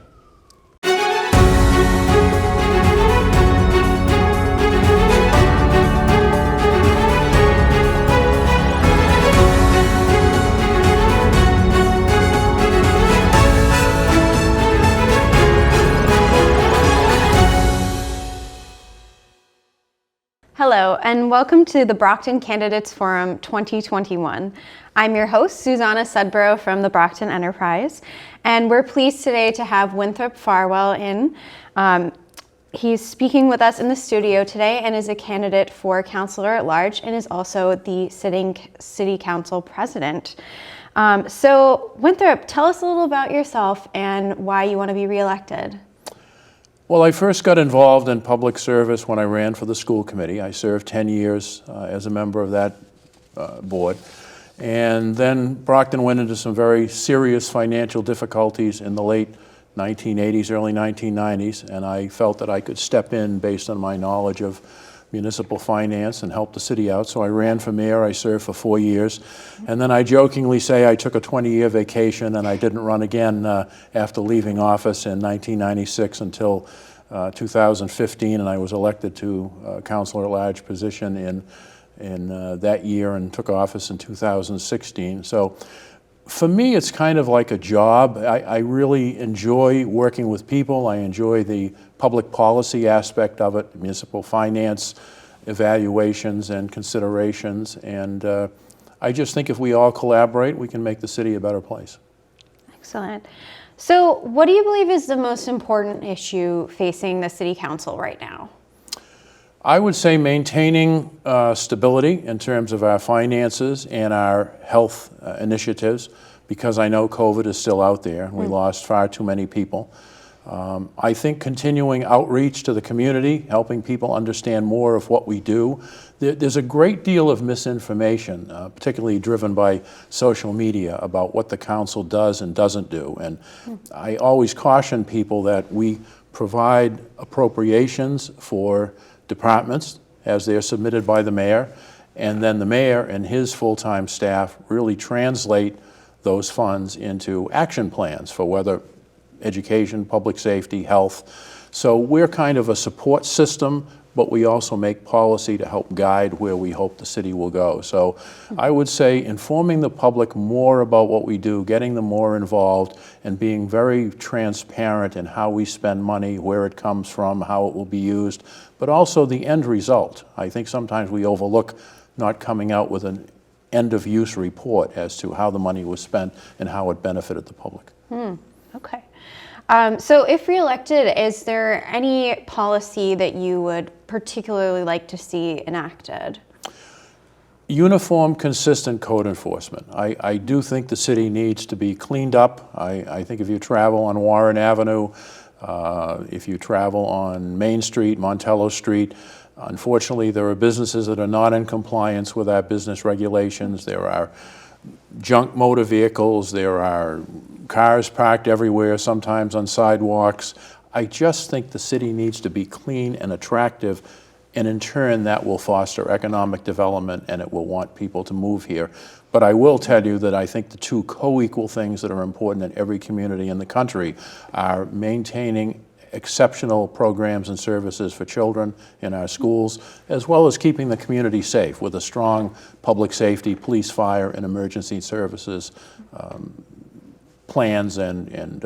Hello, and welcome to the Brockton Candidates Forum 2021. I'm your host, Susanna Sudborough from the Brockton Enterprise, and we're pleased today to have Winthrop Farwell in. He's speaking with us in the studio today and is a candidate for Councilor at Large and is also the sitting City Council President. So Winthrop, tell us a little about yourself and why you want to be reelected. Well, I first got involved in public service when I ran for the school committee. I served 10 years as a member of that board. And then Brockton went into some very serious financial difficulties in the late 1980s, early 1990s, and I felt that I could step in based on my knowledge of municipal finance and help the city out. So I ran for mayor. I served for 4 years. And then I jokingly say I took a 20-year vacation and I didn't run again after leaving office in 1996 until 2015, and I was elected to Councilor-at-Large position in that year and took office in 2016. So for me, it's kind of like a job. I really enjoy working with people. I enjoy the public policy aspect of it, municipal finance evaluations and considerations. And I just think if we all collaborate, we can make the city a better place. Excellent. So what do you believe is the most important issue facing the City Council right now? I would say maintaining stability in terms of our finances and our health initiatives, because I know COVID is still out there and we lost far too many people. I think continuing outreach to the community, helping people understand more of what we do. There's a great deal of misinformation, particularly driven by social media, about what the council does and doesn't do. And I always caution people that we provide appropriations for departments as they're submitted by the mayor, and then the mayor and his full-time staff really translate those funds into action plans for whether education, public safety, health. So we're kind of a support system, but we also make policy to help guide where we hope the city will go. So I would say informing the public more about what we do, getting them more involved, and being very transparent in how we spend money, where it comes from, how it will be used, but also the end result. I think sometimes we overlook not coming out with an end-of-use report as to how the money was spent and how it benefited the public. Okay. So if reelected, is there any policy that you would particularly like to see enacted? Uniform, consistent code enforcement. I do think the city needs to be cleaned up. I think if you travel on Warren Avenue, if you travel on Main Street, Montello Street, unfortunately there are businesses that are not in compliance with our business regulations. There are junk motor vehicles, there are cars parked everywhere, sometimes on sidewalks. I just think the city needs to be clean and attractive, and in turn that will foster economic development and it will want people to move here. But I will tell you that I think the two co-equal things that are important in every community in the country are maintaining exceptional programs and services for children in our schools, as well as keeping the community safe with a strong public safety, police, fire, and emergency services plans and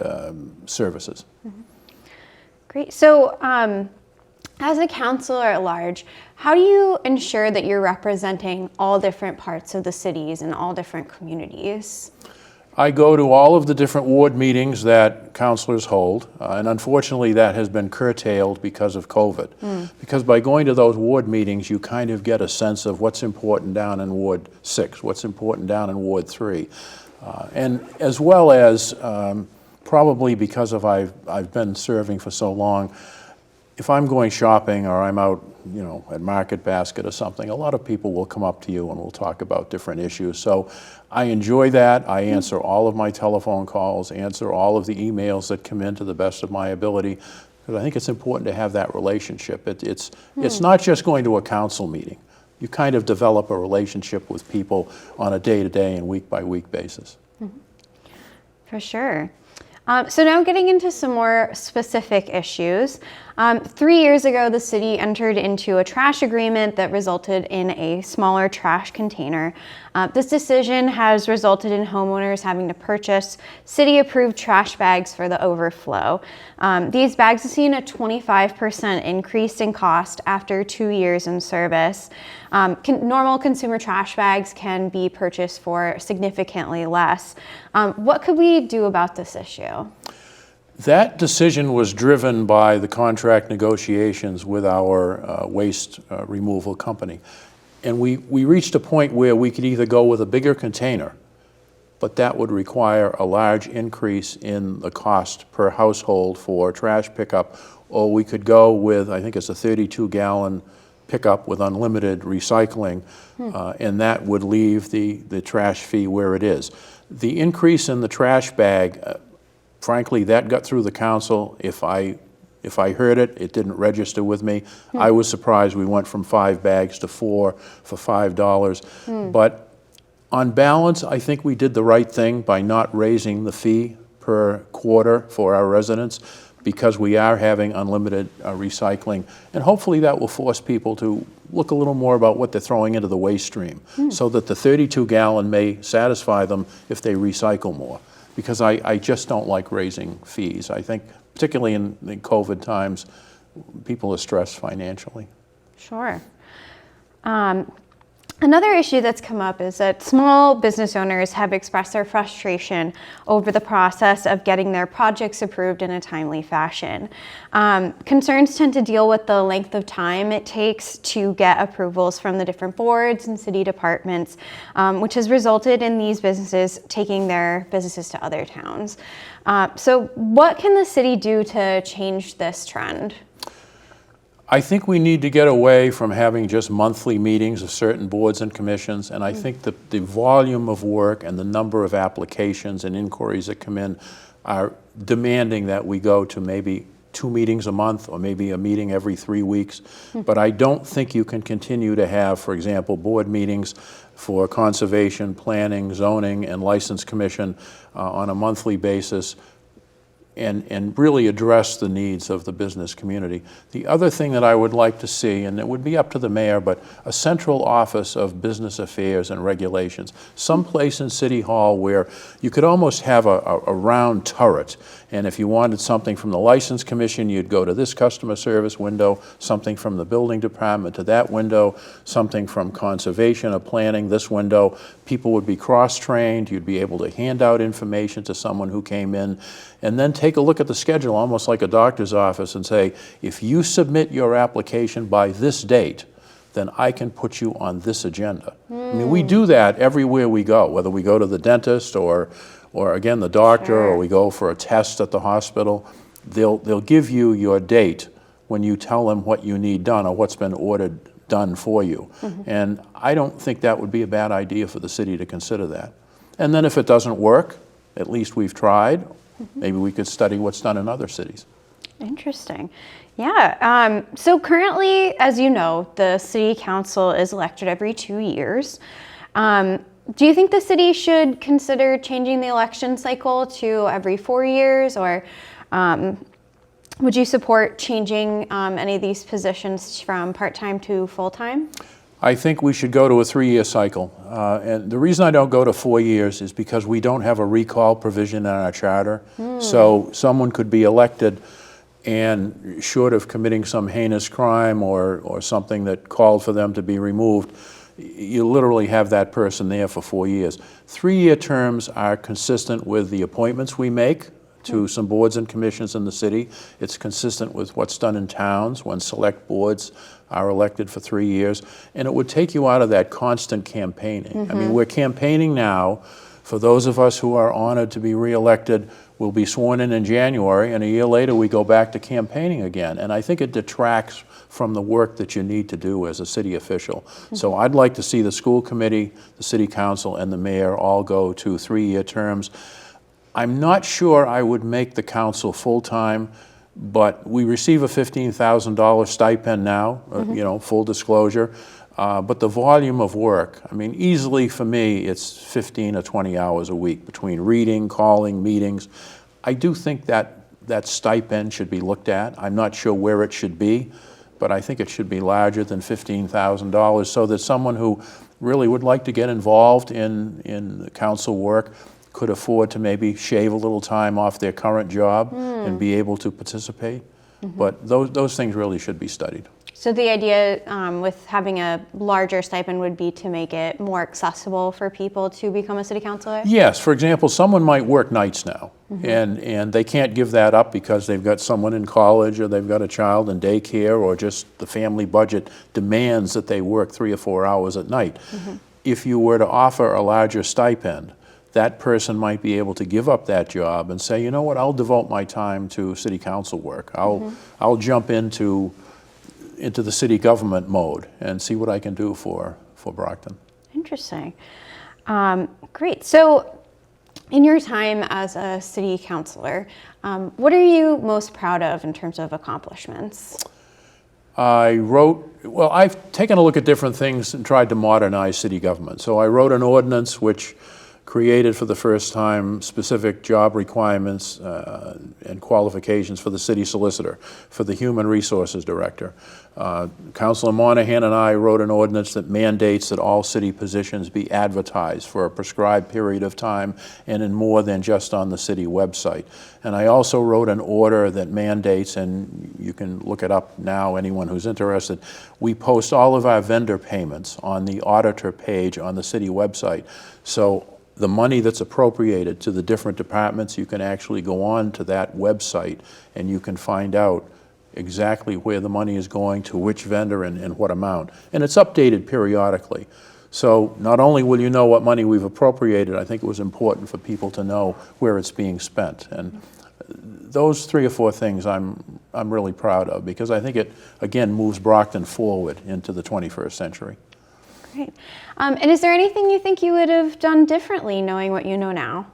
services. Great. So as a councilor at large, how do you ensure that you're representing all different parts of the cities and all different communities? I go to all of the different ward meetings that councilors hold, and unfortunately that has been curtailed because of COVID. Because by going to those ward meetings, you kind of get a sense of what's important down in Ward 6, what's important down in Ward 3. And as well as, probably because of I've been serving for so long, if I'm going shopping or I'm out, at Market Basket or something, a lot of people will come up to you and we'll talk about different issues. So I enjoy that. I answer all of my telephone calls, answer all of the emails that come in to the best of my ability, because I think it's important to have that relationship. It's not just going to a council meeting. You kind of develop a relationship with people on a day-to-day and week-by-week basis. For sure. So now getting into some more specific issues. 3 years ago, the city entered into a trash agreement that resulted in a smaller trash container. This decision has resulted in homeowners having to purchase city-approved trash bags for the overflow. These bags have seen a 25% increase in cost after 2 years in service. Normal consumer trash bags can be purchased for significantly less. What could we do about this issue? That decision was driven by the contract negotiations with our waste removal company. And we reached a point where we could either go with a bigger container, but that would require a large increase in the cost per household for trash pickup, or we could go with, I think it's a 32-gallon pickup with unlimited recycling, and that would leave the trash fee where it is. The increase in the trash bag, frankly, that got through the council. If I heard it, it didn't register with me. I was surprised we went from 5 bags to 4 for $5. But on balance, I think we did the right thing by not raising the fee per quarter for our residents, because we are having unlimited recycling. And hopefully that will force people to look a little more about what they're throwing into the waste stream, so that the 32-gallon may satisfy them if they recycle more. Because I just don't like raising fees. I think, particularly in the COVID times, people are stressed financially. Sure. Another issue that's come up is that small business owners have expressed their frustration over the process of getting their projects approved in a timely fashion. Concerns tend to deal with the length of time it takes to get approvals from the different boards and city departments, which has resulted in these businesses taking their businesses to other towns. So what can the city do to change this trend? I think we need to get away from having just monthly meetings of certain boards and commissions, and I think that the volume of work and the number of applications and inquiries that come in are demanding that we go to maybe 2 meetings a month or maybe a meeting every 3 weeks. But I don't think you can continue to have, for example, board meetings for conservation, planning, zoning, and license commission on a monthly basis, and really address the needs of the business community. The other thing that I would like to see, and it would be up to the mayor, but a central office of business affairs and regulations, someplace in City Hall where you could almost have a round turret, and if you wanted something from the License Commission, you'd go to this customer service window, something from the building department to that window, something from conservation or planning, this window. People would be cross-trained, you'd be able to hand out information to someone who came in, and then take a look at the schedule, almost like a doctor's office, and say, if you submit your application by this date, then I can put you on this agenda. I mean, we do that everywhere we go, whether we go to the dentist or again, the doctor, or we go for a test at the hospital. They'll give you your date when you tell them what you need done or what's been ordered done for you. And I don't think that would be a bad idea for the city to consider that. And then if it doesn't work, at least we've tried. Maybe we could study what's done in other cities. Interesting. Yeah. So currently, as you know, the city council is elected every 2 years. Do you think the city should consider changing the election cycle to every 4 years, or would you support changing any of these positions from part-time to full-time? I think we should go to a 3-year cycle. And the reason I don't go to 4 years is because we don't have a recall provision in our charter. So someone could be elected and short of committing some heinous crime or something that called for them to be removed, you literally have that person there for 4 years. 3-year terms are consistent with the appointments we make to some boards and commissions in the city. It's consistent with what's done in towns when select boards are elected for 3 years. And it would take you out of that constant campaigning. I mean, we're campaigning now. For those of us who are honored to be reelected, we'll be sworn in January, and a year later we go back to campaigning again. And I think it detracts from the work that you need to do as a city official. So I'd like to see the school committee, the city council, and the mayor all go to 3-year terms. I'm not sure I would make the council full-time, but we receive a $15,000 stipend now, you know, full disclosure. But the volume of work, I mean, easily for me, it's 15 or 20 hours a week between reading, calling, meetings. I do think that that stipend should be looked at. I'm not sure where it should be, but I think it should be larger than $15,000 so that someone who really would like to get involved in the council work could afford to maybe shave a little time off their current job and be able to participate. But those things really should be studied. So the idea with having a larger stipend would be to make it more accessible for people to become a city councilor? Yes. For example, someone might work nights now, and they can't give that up because they've got someone in college or they've got a child in daycare or just the family budget demands that they work 3 or 4 hours at night. If you were to offer a larger stipend, that person might be able to give up that job and say, you know what, I'll devote my time to city council work. I'll jump into the city government mode and see what I can do for Brockton. Interesting. Great. So in your time as a city councilor, what are you most proud of in terms of accomplishments? I've taken a look at different things and tried to modernize city government. So I wrote an ordinance which created for the first time specific job requirements and qualifications for the city solicitor, for the human resources director. Councilor Monahan and I wrote an ordinance that mandates that all city positions be advertised for a prescribed period of time and in more than just on the city website. And I also wrote an order that mandates, and you can look it up now, anyone who's interested, we post all of our vendor payments on the auditor page on the city website. So the money that's appropriated to the different departments, you can actually go on to that website and you can find out exactly where the money is going to which vendor and what amount. And it's updated periodically. So not only will you know what money we've appropriated, I think it was important for people to know where it's being spent. And those 3 or 4 things I'm really proud of because I think it, again, moves Brockton forward into the 21st century. Great. And is there anything you think you would have done differently knowing what you know now?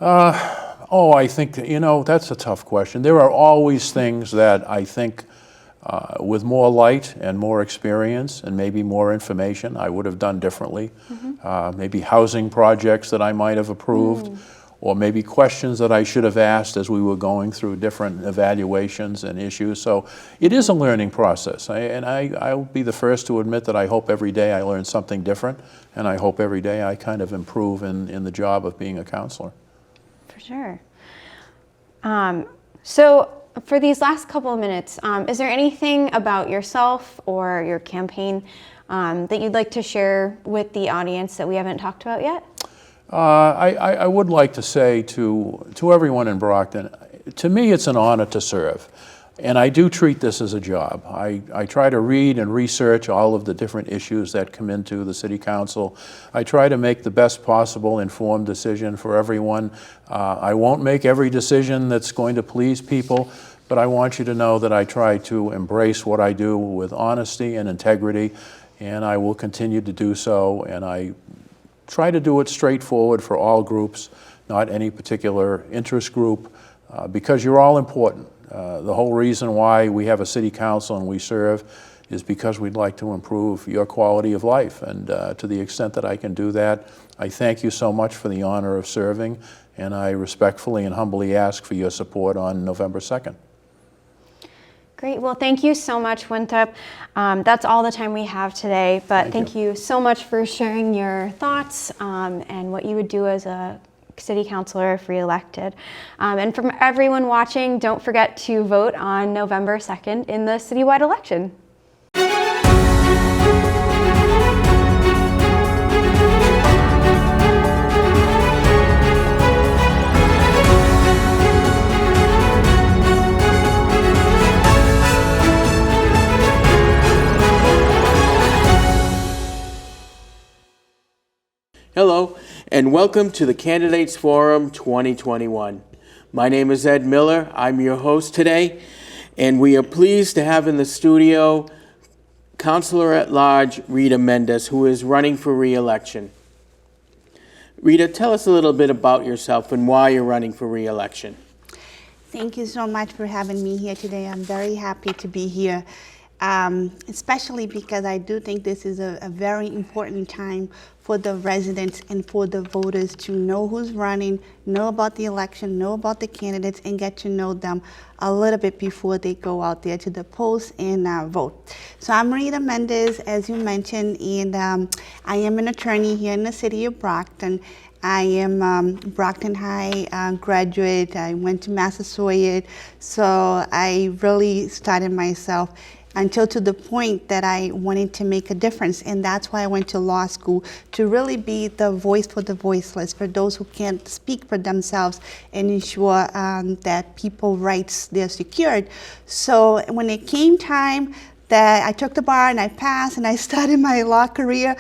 I think, you know, that's a tough question. There are always things that I think with more light and more experience and maybe more information I would have done differently. Maybe housing projects that I might have approved or maybe questions that I should have asked as we were going through different evaluations and issues. So it is a learning process. I'll be the first to admit that I hope every day I learn something different, and I hope every day I kind of improve in the job of being a counselor. For sure. So for these last couple of minutes, is there anything about yourself or your campaign that you'd like to share with the audience that we haven't talked about yet? I would like to say to everyone in Brockton, to me it's an honor to serve. And I do treat this as a job. I try to read and research all of the different issues that come into the City Council. I try to make the best possible informed decision for everyone. I won't make every decision that's going to please people, but I want you to know that I try to embrace what I do with honesty and integrity, and I will continue to do so. And I try to do it straightforward for all groups, not any particular interest group, because you're all important. The whole reason why we have a city council and we serve is because we'd like to improve your quality of life. And to the extent that I can do that, I thank you so much for the honor of serving, and I respectfully and humbly ask for your support on November 2nd. Great. Well, thank you so much, Winthrop. That's all the time we have today, but thank you so much for sharing your thoughts and what you would do as a city councilor if re-elected. And from everyone watching, don't forget to vote on November 2nd in the citywide election. Hello, and welcome to the Candidates Forum 2021. My name is Ed Miller. I'm your host today, and we are pleased to have in the studio Councilor-At-Large Rita Mendes, who is running for re-election. Rita, tell us a little bit about yourself and why you're running for re-election. Thank you so much for having me here today. I'm very happy to be here, especially because I do think this is a very important time for the residents and for the voters to know who's running, know about the election, know about the candidates, and get to know them a little bit before they go out there to the polls and vote. So I'm Rita Mendes, as you mentioned, and I am an attorney here in the city of Brockton. I am Brockton High graduate. I went to Massasoit, so I really started myself until to the point that I wanted to make a difference. And that's why I went to law school, to really be the voice for the voiceless, for those who can't speak for themselves, and ensure that people's rights, they're secured. So when it came time that I took the bar and I passed and I started my law career,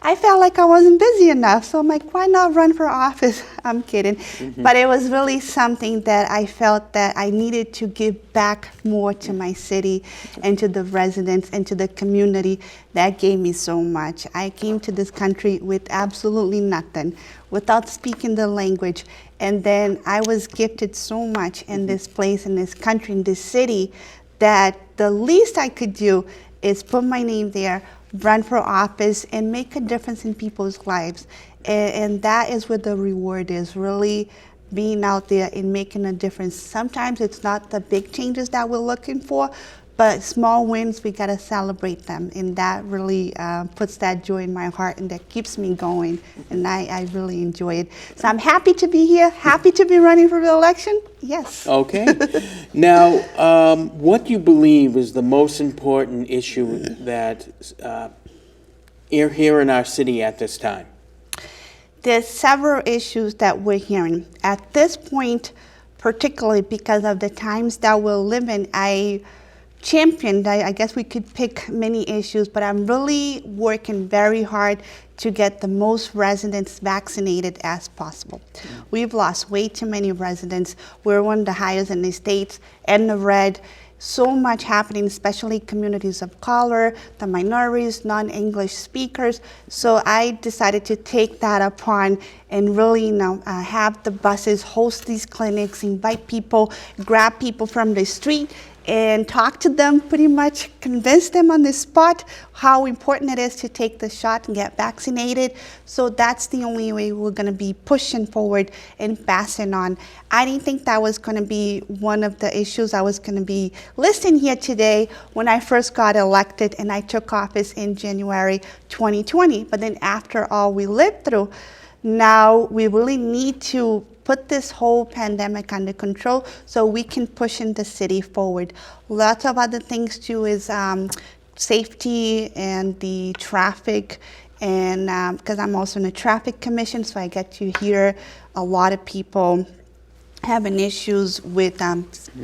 I felt like I wasn't busy enough. So I'm like, why not run for office? I'm kidding. But it was really something that I felt that I needed to give back more to my city and to the residents and to the community that gave me so much. I came to this country with absolutely nothing, without speaking the language. And then I was gifted so much in this place, in this country, in this city, that the least I could do is put my name there, run for office, and make a difference in people's lives. And that is where the reward is, really being out there and making a difference. Sometimes it's not the big changes that we're looking for, but small wins, we gotta celebrate them. And that really puts that joy in my heart, and that keeps me going. And I really enjoy it. So I'm happy to be here, happy to be running for re-election. Yes. Okay. Now, what do you believe is the most important issue that you're here in our city at this time? There's several issues that we're hearing. At this point, particularly because of the times that we're living, I guess we could pick many issues, but I'm really working very hard to get the most residents vaccinated as possible. We've lost way too many residents. We're one of the highest in the states and the red. So much happening, especially communities of color, the minorities, non-English speakers. So I decided to take that upon and really have the buses host these clinics, invite people, grab people from the street, and talk to them, pretty much convince them on the spot how important it is to take the shot and get vaccinated. So that's the only way we're gonna be pushing forward and passing on. I didn't think that was gonna be one of the issues I was gonna be listing here today when I first got elected and I took office in January 2020. But then after all we lived through, now we really need to put this whole pandemic under control so we can push in the city forward. Lots of other things too is safety and the traffic And because I'm also in the traffic commission, so I get to hear a lot of people having issues with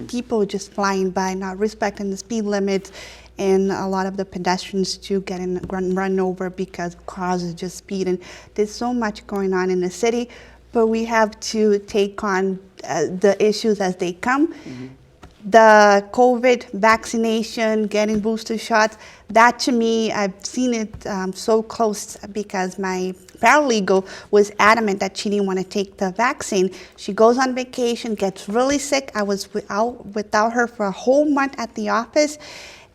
people just flying by, not respecting the speed limits, and a lot of the pedestrians too getting run over because cars are just speeding. There's so much going on in the city, but we have to take on the issues as they come. The COVID vaccination, getting booster shots, that to me, I've seen it so close because my paralegal was adamant that she didn't want to take the vaccine. She goes on vacation, gets really sick. I was without her for a whole month at the office.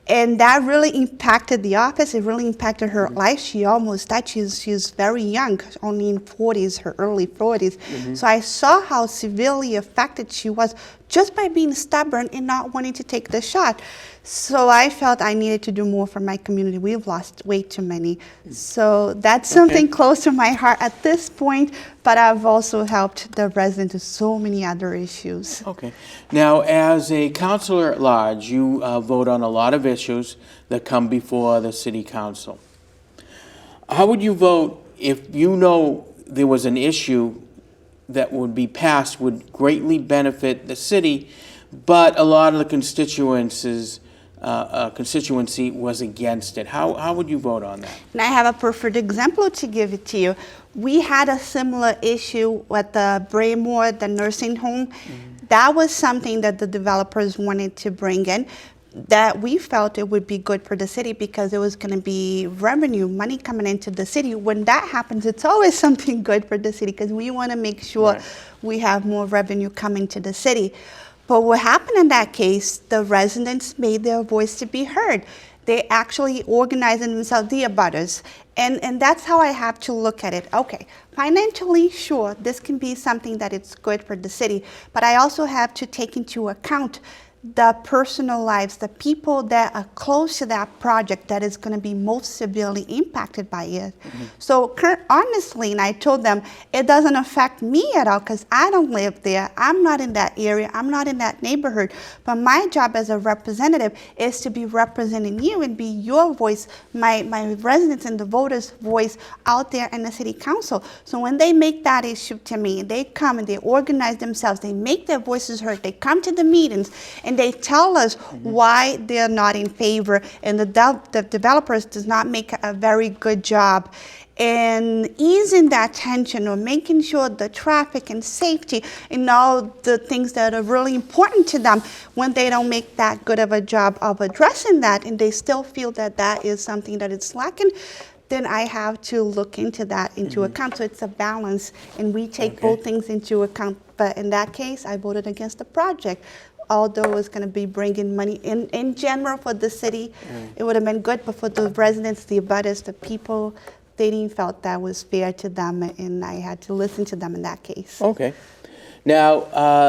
And that really impacted the office. It really impacted her life. She almost died. She's very young, only in 40s, her early 40s. So I saw how severely affected she was just by being stubborn and not wanting to take the shot. So I felt I needed to do more for my community. We've lost way too many. So that's something close to my heart at this point, but I've also helped the residents with so many other issues. Okay. Now, as a councilor-at-large, you vote on a lot of issues that come before the city council. How would you vote if you know there was an issue that would be passed would greatly benefit the city, but a lot of the constituency was against it? How would you vote on that? And I have a perfect example to give it to you. We had a similar issue with the Braymore, the nursing home. That was something that the developers wanted to bring in, that we felt it would be good for the city because it was going to be revenue, money coming into the city. When that happens, it's always something good for the city because we want to make sure we have more revenue coming to the city. But what happened in that case, the residents made their voice to be heard. They actually organized themselves, the abutters. And that's how I have to look at it. Okay, financially, sure, this can be something that it's good for the city, but I also have to take into account the personal lives, the people that are close to that project that is going to be most severely impacted by it. So honestly, and I told them, it doesn't affect me at all because I don't live there. I'm not in that area. I'm not in that neighborhood. But my job as a representative is to be representing you and be your voice, my residents and the voters' voice out there in the city council. So when they make that issue to me, they come and they organize themselves, they make their voices heard, they come to the meetings, and they tell us why they're not in favor, and the developers does not make a very good job in easing that tension or making sure the traffic and safety and all the things that are really important to them. When they don't make that good of a job of addressing that and they still feel that that is something that it's lacking, then I have to look into that into account. So it's a balance, and we take both things into account. But in that case, I voted against the project. Although it's going to be bringing money in general for the city, it would have been good, but for the residents, the abutters, the people, they didn't felt that was fair to them, and I had to listen to them in that case. Okay. Now,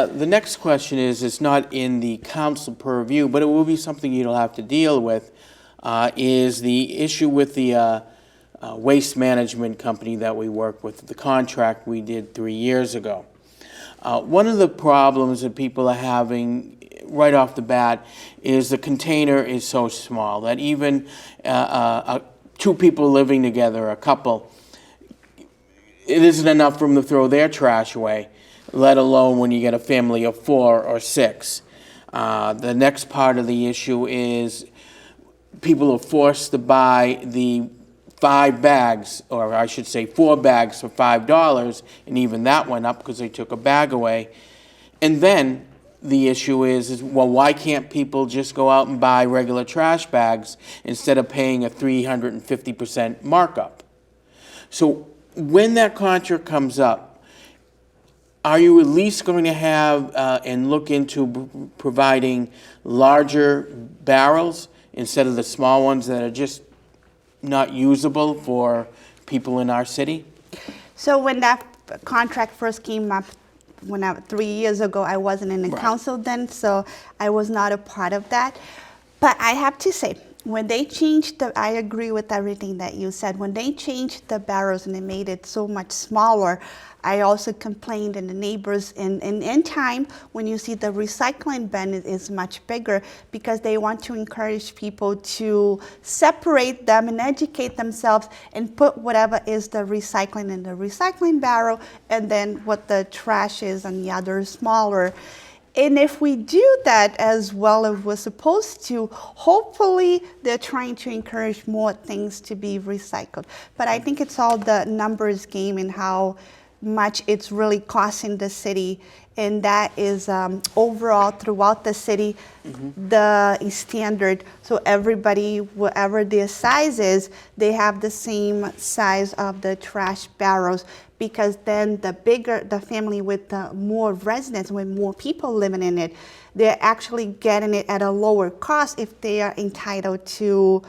the next question is, it's not in the council purview, but it will be something you'll have to deal with, is the issue with the waste management company that we work with, the contract we did 3 years ago. One of the problems that people are having right off the bat is the container is so small that even two people living together, a couple, it isn't enough room to throw their trash away, let alone when you get a family of 4 or 6. The next part of the issue is people are forced to buy the 5 bags, or I should say 4 bags for $5, and even that went up because they took a bag away. And then the issue is, well, why can't people just go out and buy regular trash bags instead of paying a 350% markup? So when that contract comes up, are you at least going to have and look into providing larger barrels instead of the small ones that are just not usable for people in our city? So when that contract first came up, 3 years ago, I wasn't in the council then, so I was not a part of that. But I have to say, when they changed I agree with everything that you said. When they changed the barrels and they made it so much smaller, I also complained, and the neighbors in time, when you see the recycling bin is much bigger, because they want to encourage people to separate them and educate themselves and put whatever is the recycling in the recycling barrel, and then what the trash is on the other smaller. And if we do that as well as we're supposed to, hopefully they're trying to encourage more things to be recycled. But I think it's all the numbers game and how much it's really costing the city, and that is overall throughout the city, the standard. So everybody, whatever their size is, they have the same size of the trash barrels, because then the bigger the family with the more residents, with more people living in it, they're actually getting it at a lower cost if they are entitled to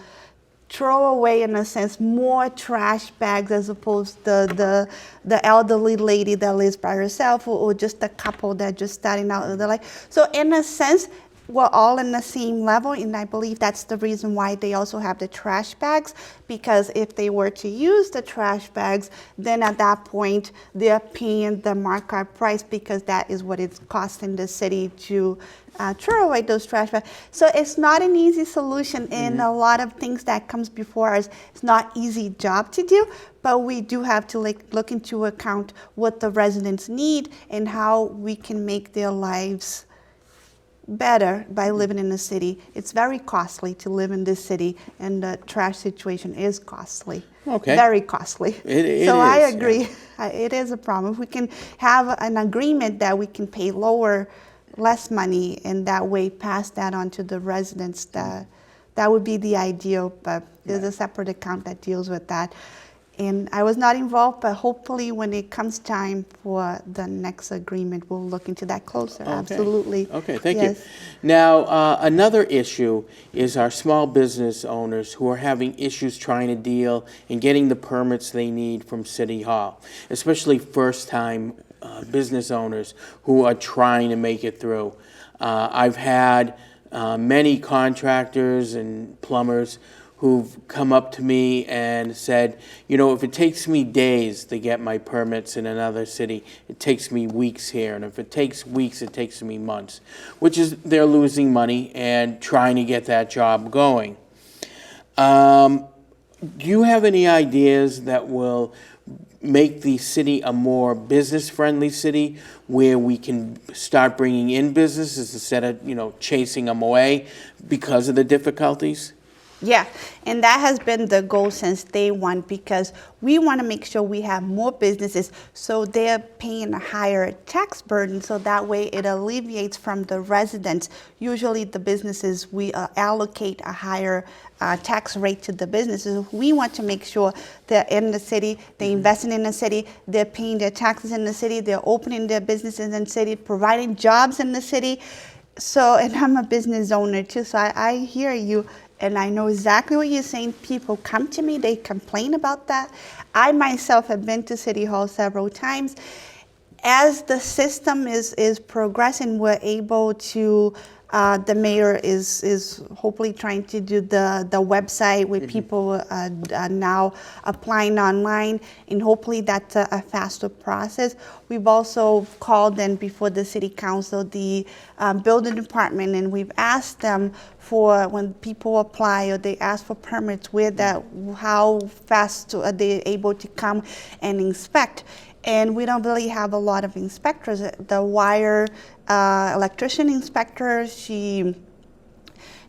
throw away, in a sense, more trash bags, as opposed to the elderly lady that lives by herself, or just a couple that just starting out in their life. So in a sense, we're all in the same level, and I believe that's the reason why they also have the trash bags, because if they were to use the trash bags, then at that point they're paying the markup price, because that is what it's costing the city to throw away those trash bags. So it's not an easy solution, and a lot of things that comes before us, it's not easy job to do, but we do have to look into account what the residents need and how we can make their lives better by living in the city. It's very costly to live in this city, and the trash situation is costly. Okay. Very costly. It so I is, agree. It is a problem. If we can have an agreement that we can pay less money, and that way pass that on to the residents, that would be the ideal, but there's a separate account that deals with that. And I was not involved, but hopefully when it comes time for the next agreement, we'll look into that closer. Okay. Absolutely. Okay, thank Yes. you. Now, another issue is our small business owners who are having issues trying to deal and getting the permits they need from City Hall, especially first-time business owners who are trying to make it through. I've had many contractors and plumbers who've come up to me and said, you know, if it takes me days to get my permits in another city, it takes me weeks here. And if it takes weeks, it takes me months, which is they're losing money and trying to get that job going. Do you have any ideas that will make the city a more business-friendly city, where we can start bringing in businesses instead of, you know, chasing them away because of the difficulties? Yeah, and that has been the goal since day one, because we want to make sure we have more businesses so they're paying a higher tax burden, so that way it alleviates from the residents. Usually the businesses, we allocate a higher tax rate to the businesses. We want to make sure they're in the city, they're investing in the city, they're paying their taxes in the city, they're opening their businesses in the city, providing jobs in the city. So, and I'm a business owner too, so I hear you. And I know exactly what you're saying. People come to me, they complain about that. I myself have been to City Hall several times. As the system is progressing, we're able to, the mayor is hopefully trying to do the website where people are now applying online, and hopefully that's a faster process. We've also called in before the city council, the building department, and we've asked them for when people apply or they ask for permits, how fast are they able to come and inspect. And we don't really have a lot of inspectors. The wire electrician inspector,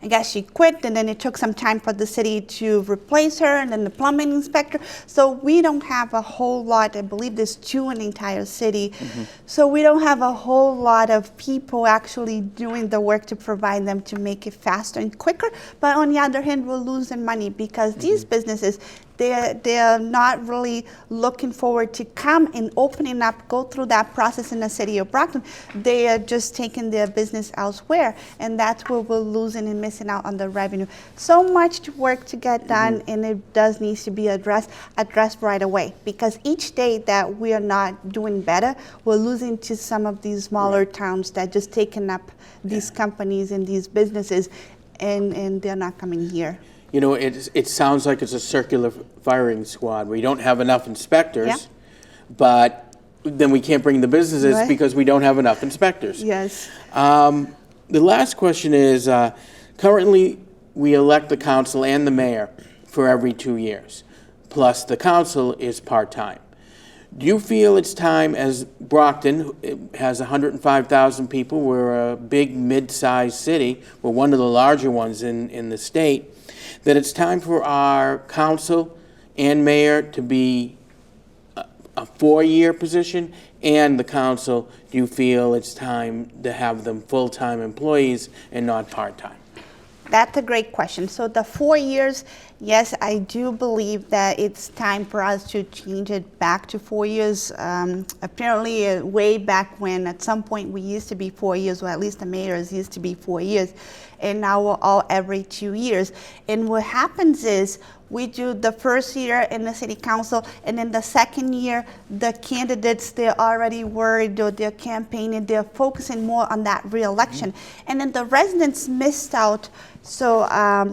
I guess she quit, and then it took some time for the city to replace her, and then the plumbing inspector. So we don't have a whole lot. I believe there's 2 in the entire city. So we don't have a whole lot of people actually doing the work to provide them to make it faster and quicker. But on the other hand, we're losing money, because these businesses, they're not really looking forward to come and opening up, go through that process in the city of Brockton. They are just taking their business elsewhere, and that's where we're losing and missing out on the revenue. So much work to get done, and it does need to be addressed right away, because each day that we are not doing better, we're losing to some of these smaller towns that just taking up these companies and these businesses, and they're not coming here. You know, it sounds like it's a circular firing squad. We don't have enough inspectors, Yeah. but then we can't bring the businesses Right. because we don't have enough inspectors. Yes. The last question is, currently we elect the council and the mayor for every 2 years, plus the council is part-time. Do you feel it's time, as Brockton it has 105,000 people, we're a big mid-sized city, we're one of the larger ones in the state, that it's time for our council and mayor to be a 4-year position, and the council, do you feel it's time to have them full-time employees and not part-time? That's a great question. So the 4 years, yes, I do believe that it's time for us to change it back to 4 years. Apparently, way back when, at some point, we used to be 4 years, or at least the mayors used to be 4 years, and now we're all every 2 years. And what happens is we do the first year in the city council, and then the second year, the candidates, they're already worried, or they're campaigning, they're focusing more on that re-election. And then the residents missed out. So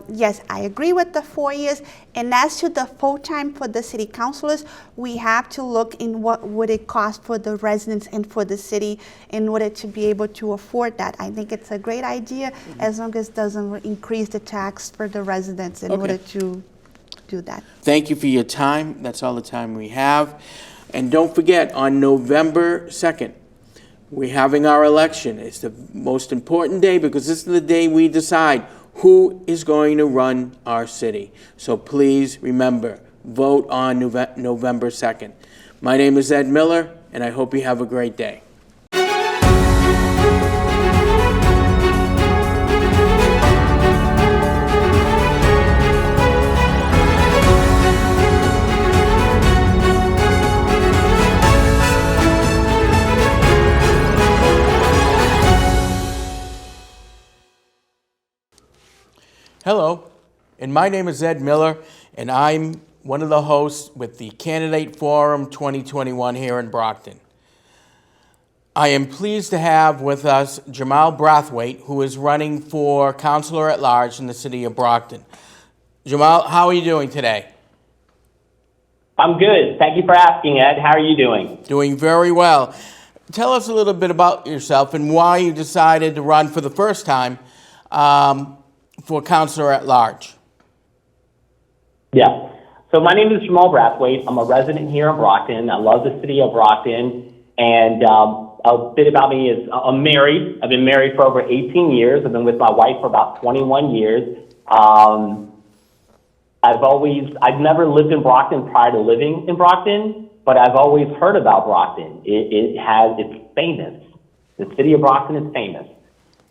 yes, I agree with the 4 years. And as to the full time for the city councilors, we have to look in what would it cost for the residents and for the city in order to be able to afford that. I think it's a great idea as long as it doesn't increase the tax for the residents in order to do that. Thank you for your time. That's all the time we have. And don't forget, on November 2nd, we're having our election. It's the most important day because this is the day we decide who is going to run our city. So please remember, vote on November 2nd. My name is Ed Miller, and I hope you have a great day. Hello, and my name is Ed Miller, and I'm one of the hosts with the Candidate Forum 2021 here in Brockton. I am pleased to have with us Jamal Brathwaite, who is running for Councilor-At-Large in the city of Brockton. Jamal, how are you doing today? I'm good. Thank you for asking, Ed. How are you doing? Doing very well. Tell us a little bit about yourself and why you decided to run for the first time for Councilor-At-Large. Yeah. So my name is Jamal Brathwaite. I'm a resident here in Brockton. I love the city of Brockton. And a bit about me is I'm married. I've been married for over 18 years. I've been with my wife for about 21 years. I've never lived in Brockton prior to living in Brockton, but I've always heard about Brockton. It's famous. The city of Brockton is famous.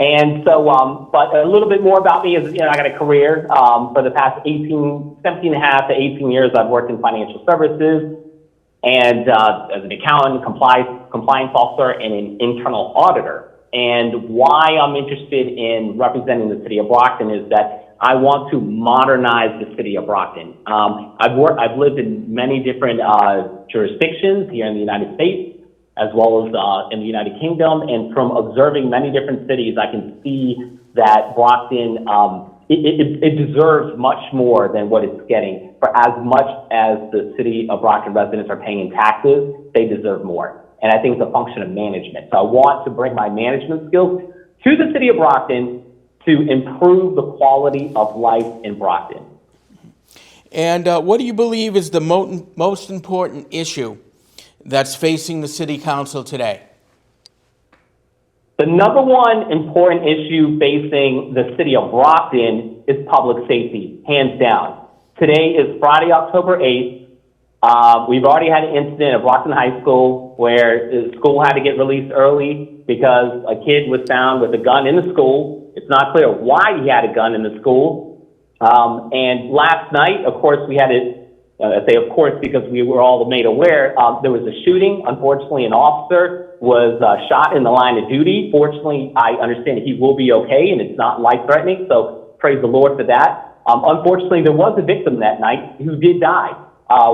And so, but a little bit more about me is, I got a career for the past 17 and a half to 18 years. I've worked in financial services and as an accountant, compliance officer, and an internal auditor. And why I'm interested in representing the city of Brockton is that I want to modernize the city of Brockton. I've lived in many different jurisdictions here in the United States, as well as in the United Kingdom. And from observing many different cities, I can see that Brockton, it deserves much more than what it's getting. For as much as the city of Brockton residents are paying in taxes, they deserve more. And I think it's a function of management. So I want to bring my management skills to the city of Brockton to improve the quality of life in Brockton. And what do you believe is the most important issue that's facing the city council today? The number one important issue facing the city of Brockton is public safety, hands down. Today is Friday, October 8th. We've already had an incident at Brockton High School where the school had to get released early because a kid was found with a gun in the school. It's not clear why he had a gun in the school. And last night, of course, we had it. I say of course because we were all made aware, there was a shooting. Unfortunately, an officer was shot in the line of duty. Fortunately, I understand he will be okay and it's not life-threatening, so praise the Lord for that. Unfortunately, there was a victim that night who did die.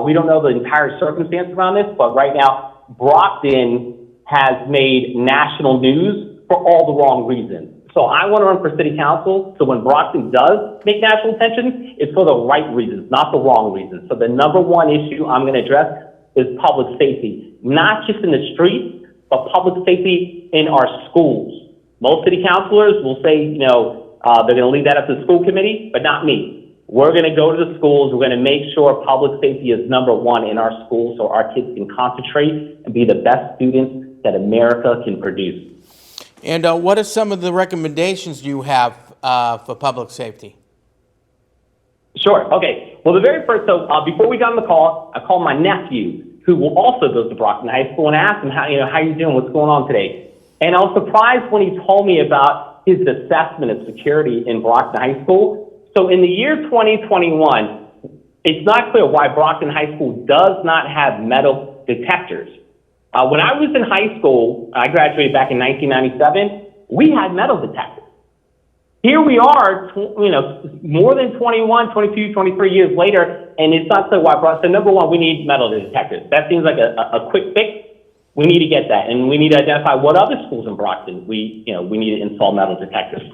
We don't know the entire circumstance around this, but right now, Brockton has made national news for all the wrong reasons. So I want to run for city council. So when Brockton does make national attention, it's for the right reasons, not the wrong reasons. So the number one issue I'm going to address is public safety, not just in the streets, but public safety in our schools. Most city councilors will say, they're going to leave that up to the school committee, but not me. We're going to go to the schools. We're going to make sure public safety is number one in our schools so our kids can concentrate and be the best students that America can produce. And what are some of the recommendations you have for public safety? Sure. Okay. Well, the very first, before we got on the call, I called my nephew, who also goes to Brockton High School, and asked him, how you doing? What's going on today? And I was surprised when he told me about his assessment of security in Brockton High School. So in the year 2021, it's not clear why Brockton High School does not have metal detectors. When I was in high school, I graduated back in 1997, we had metal detectors. Here we are, more than 21, 22, 23 years later, and it's not clear why. So number one, we need metal detectors. That seems like a quick fix. We need to get that, and we need to identify what other schools in Brockton we need to install metal detectors.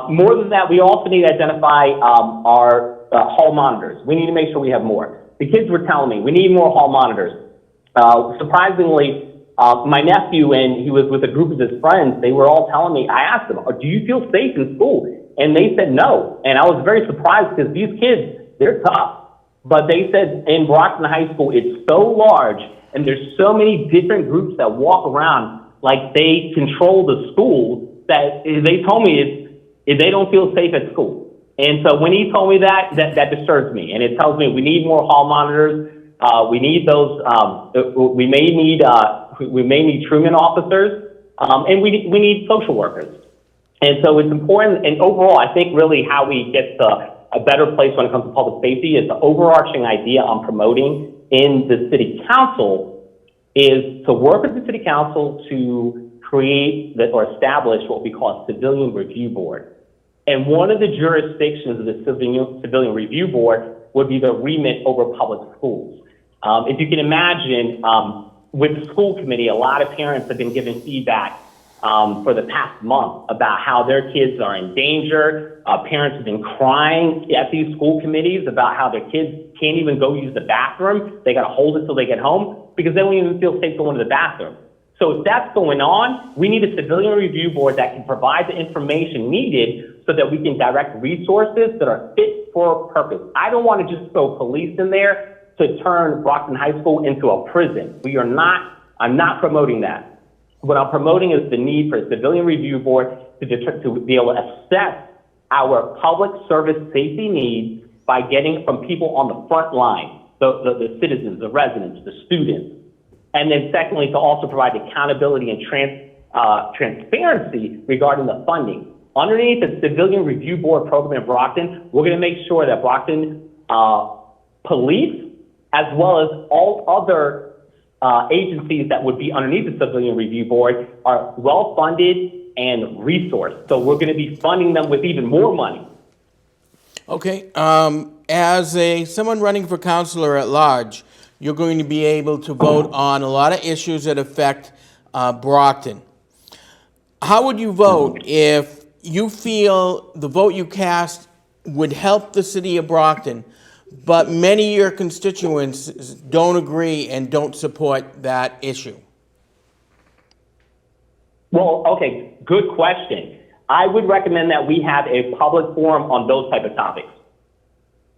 More than that, we also need to identify our hall monitors. We need to make sure we have more. The kids were telling me we need more hall monitors. Surprisingly, my nephew, and he was with a group of his friends, they were all telling me, I asked them, do you feel safe in school? And they said no. And I was very surprised because these kids, they're tough. But they said in Brockton High School, it's so large and there's so many different groups that walk around like they control the school that they told me they don't feel safe at school. And so when he told me that disturbs me. And it tells me we need more hall monitors. We need those. We may need truman officers, and we need social workers. And so it's important. And overall, I think really how we get to a better place when it comes to public safety is the overarching idea I'm promoting in the city council is to work with the city council to create or establish what we call a civilian review board. And one of the jurisdictions of the civilian review board would be the remit over public schools. If you can imagine, with the school committee, a lot of parents have been giving feedback for the past month about how their kids are in danger. Parents have been crying at these school committees about how their kids can't even go use the bathroom. They got to hold it till they get home because they don't even feel safe going to the bathroom. So if that's going on, we need a civilian review board that can provide the information needed so that we can direct resources that are fit for purpose. I don't want to just throw police in there to turn Brockton High School into a prison. I'm not promoting that. What I'm promoting is the need for a civilian review board to be able to assess our public service safety needs by getting from people on the front line, the citizens, the residents, the students. And then secondly, to also provide accountability and transparency regarding the funding. Underneath the civilian review board program in Brockton, we're going to make sure that Brockton police, as well as all other agencies that would be underneath the civilian review board, are well funded and resourced. So we're going to be funding them with even more money. Okay. As someone running for Councilor-At-Large, you're going to be able to vote on a lot of issues that affect Brockton. How would you vote if you feel the vote you cast would help the city of Brockton, but many of your constituents don't agree and don't support that issue? Well, okay, good question. I would recommend that we have a public forum on those type of topics.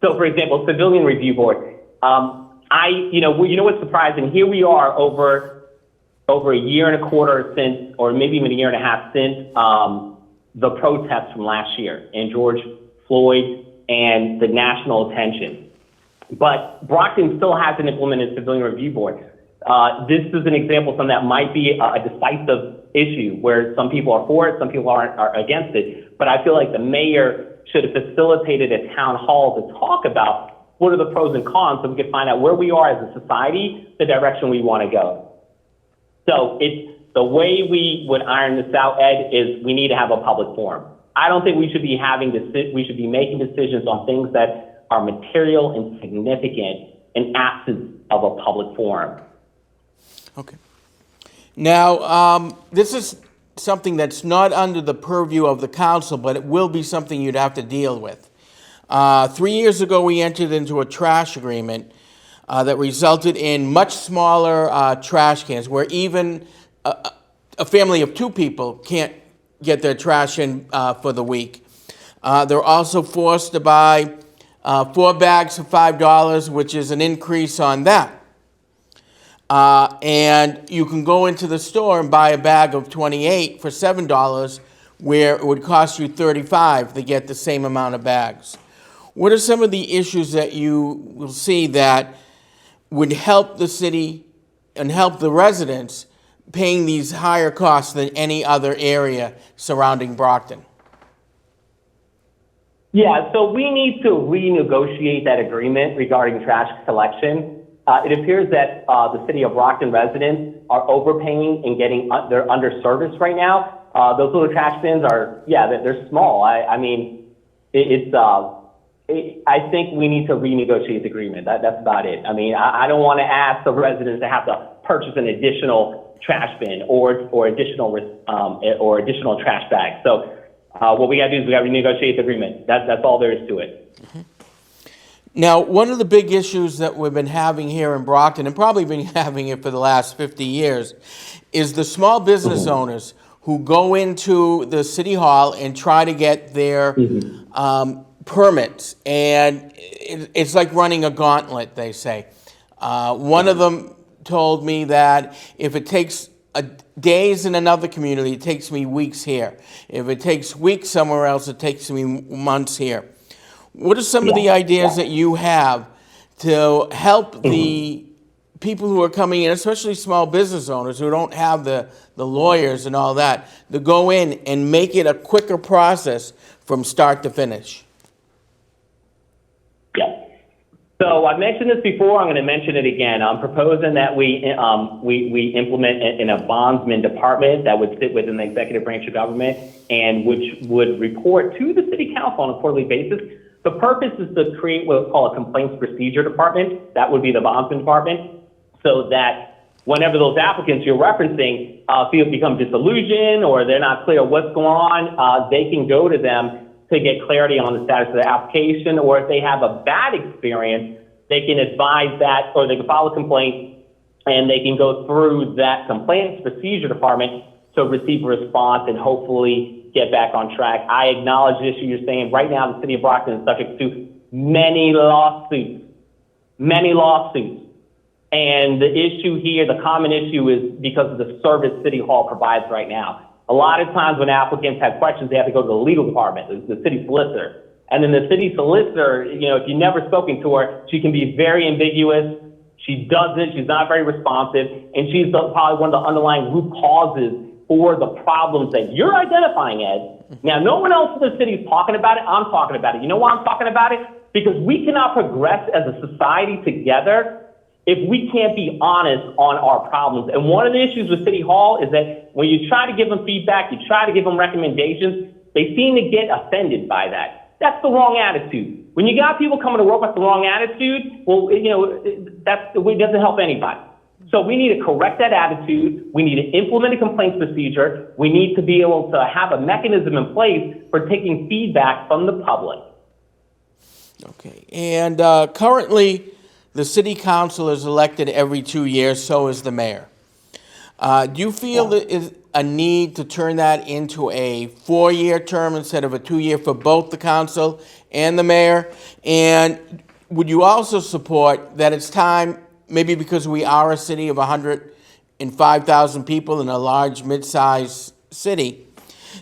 So, for example, civilian review board. You know what's surprising? Here we are over a year and a quarter since, or maybe even a year and a half since the protests from last year and George Floyd and the national attention. But Brockton still hasn't implemented a civilian review board. This is an example of something that might be a decisive issue where some people are for it, some people are against it. But I feel like the mayor should have facilitated a town hall to talk about what are the pros and cons so we can find out where we are as a society, the direction we want to go. So it's the way we would iron this out, Ed, is we need to have a public forum. I don't think we should be we should be making decisions on things that are material and significant in absence of a public forum. Okay. Now, this is something that's not under the purview of the council, but it will be something you'd have to deal with. 3 years ago, we entered into a trash agreement that resulted in much smaller trash cans, where even a family of 2 people can't get their trash in for the week. They're also forced to buy 4 bags for $5, which is an increase on that. And you can go into the store and buy a bag of 28 for $7, where it would cost you $35 to get the same amount of bags. What are some of the issues that you will see that would help the city and help the residents paying these higher costs than any other area surrounding Brockton? Yeah, so we need to renegotiate that agreement regarding trash collection. It appears that the city of Brockton residents are overpaying and they're underserviced right now. Those little trash bins are, they're small. I think we need to renegotiate the agreement. That's about it. I mean, I don't want to ask the residents to have to purchase an additional trash bin or additional trash bags. So what we got to do is we got to renegotiate the agreement. That's all there is to it. Mm-hmm. Now, one of the big issues that we've been having here in Brockton, and probably been having it for the last 50 years, is the small business owners who go into the city hall and try to get their permits. And it's like running a gauntlet, they say. One of them told me that if it takes days in another community, it takes me weeks here. If it takes weeks somewhere else, it takes me months here. What are some of the ideas that you have to help the people who are coming in, especially small business owners who don't have the lawyers and all that, to go in and make it a quicker process from start to finish? Yeah. So I mentioned this before. I'm going to mention it again. I'm proposing that we implement in a bondsman department that would sit within the executive branch of government and which would report to the city council on a quarterly basis. The purpose is to create what's called a complaints procedure department. That would be the bondsman department, so that whenever those applicants you're referencing become disillusioned or they're not clear what's going on, they can go to them to get clarity on the status of the application, or if they have a bad experience, they can advise that, or they can file a complaint and they can go through that complaints procedure department to receive a response and hopefully get back on track. I acknowledge the issue you're saying. Right now, the city of Brockton is subject to many lawsuits. And the issue here, the common issue, is because of the service City Hall provides right now. A lot of times when applicants have questions, they have to go to the legal department, the city solicitor. And then the city solicitor, if you've never spoken to her, she can be very ambiguous. She's not very responsive, and she's probably one of the underlying root causes for the problems that you're identifying, Ed. Now, no one else in the city is talking about it. I'm talking about it. You know why I'm talking about it? Because we cannot progress as a society together if we can't be honest on our problems. And one of the issues with City Hall is that when you try to give them feedback, you try to give them recommendations, they seem to get offended by that. That's the wrong attitude. When you got people coming to work with the wrong attitude, well, it doesn't help anybody. So we need to correct that attitude. We need to implement a complaints procedure. We need to be able to have a mechanism in place for taking feedback from the public. Okay. And currently, the city council is elected every 2 years, so is the mayor. Do you feel there is a need to turn that into a 4-year term instead of a 2-year for both the council and the mayor? And would you also support that it's time, maybe because we are a city of 105,000 people in a large mid-sized city,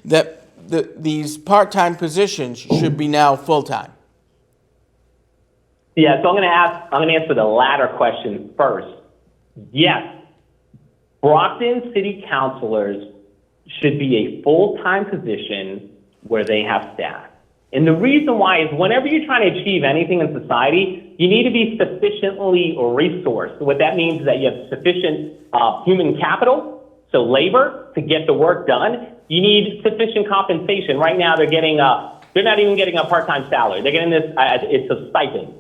that these part-time positions should be now full-time? Yeah, so I'm going to answer the latter question first. Yes, Brockton city councilors should be a full-time position where they have staff. And the reason why is whenever you're trying to achieve anything in society, you need to be sufficiently resourced. What that means is that you have sufficient human capital, so labor, to get the work done. You need sufficient compensation. Right now, they're not even getting a part-time salary. They're getting this, it's a stipend.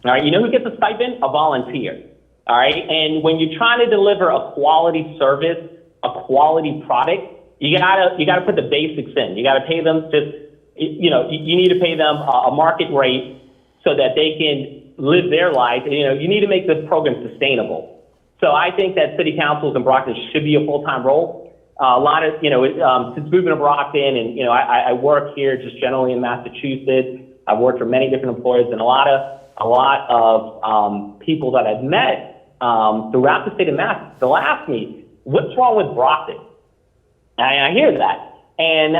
All right, you know who gets a stipend? A volunteer. All right, and when you're trying to deliver a quality service, a quality product, You gotta put the basics in. You gotta pay them you need to pay them a market rate so that they can live their life. You need to make this program sustainable. So I think that city councils in Brockton should be a full-time role. A lot of, since moving to Brockton, and I work here just generally in Massachusetts. I've worked for many different employers, and a lot of people that I've met throughout the state of Mass, they'll ask me, "What's wrong with Brockton?" And I hear that, and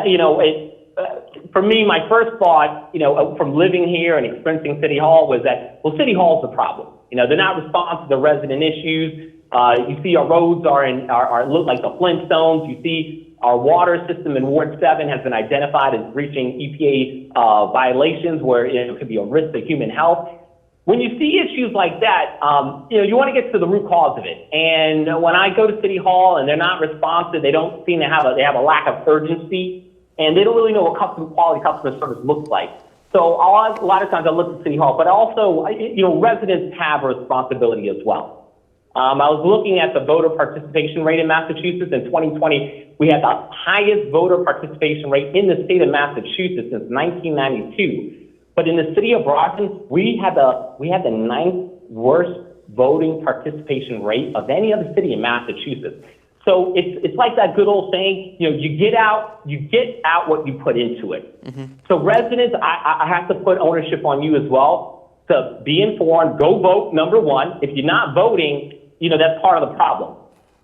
for me, my first thought, from living here and experiencing City Hall was that, well, City Hall's the problem. They're not responsive to resident issues. You see our roads look like the Flintstones. You see our water system in Ward 7 has been identified as breaching EPA violations where it could be a risk to human health. When you see issues like that, you want to get to the root cause of it. And when I go to City Hall and they're not responsive, they don't seem to have they have a lack of urgency, and they don't really know what quality customer service looks like. So a lot of times I look at City Hall, but also, residents have a responsibility as well. I was looking at the voter participation rate in Massachusetts. In 2020, we had the highest voter participation rate in the state of Massachusetts since 1992. But in the city of Brockton, we had the ninth worst voting participation rate of any other city in Massachusetts. So it's like that good old saying, you get out what you put into it. Mm-hmm. So residents, I have to put ownership on you as well to be informed. Go vote, number one. If you're not voting, that's part of the problem.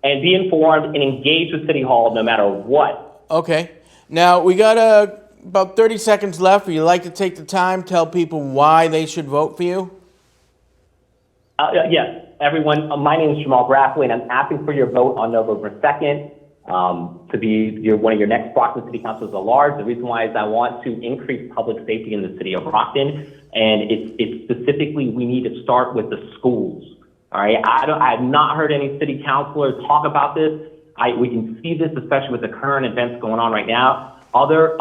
And be informed and engage with City Hall no matter what. Okay. Now, we got about 30 seconds left. Would you like to take the time, tell people why they should vote for you? Yes, everyone. My name is Jamal Brathwaite, and I'm asking for your vote on November 2nd to be one of your next Brockton City Councilors at Large. The reason why is I want to increase public safety in the city of Brockton, and it's specifically we need to start with the schools. All right, I have not heard any city councilors talk about this. We can see this, especially with the current events going on right now. Other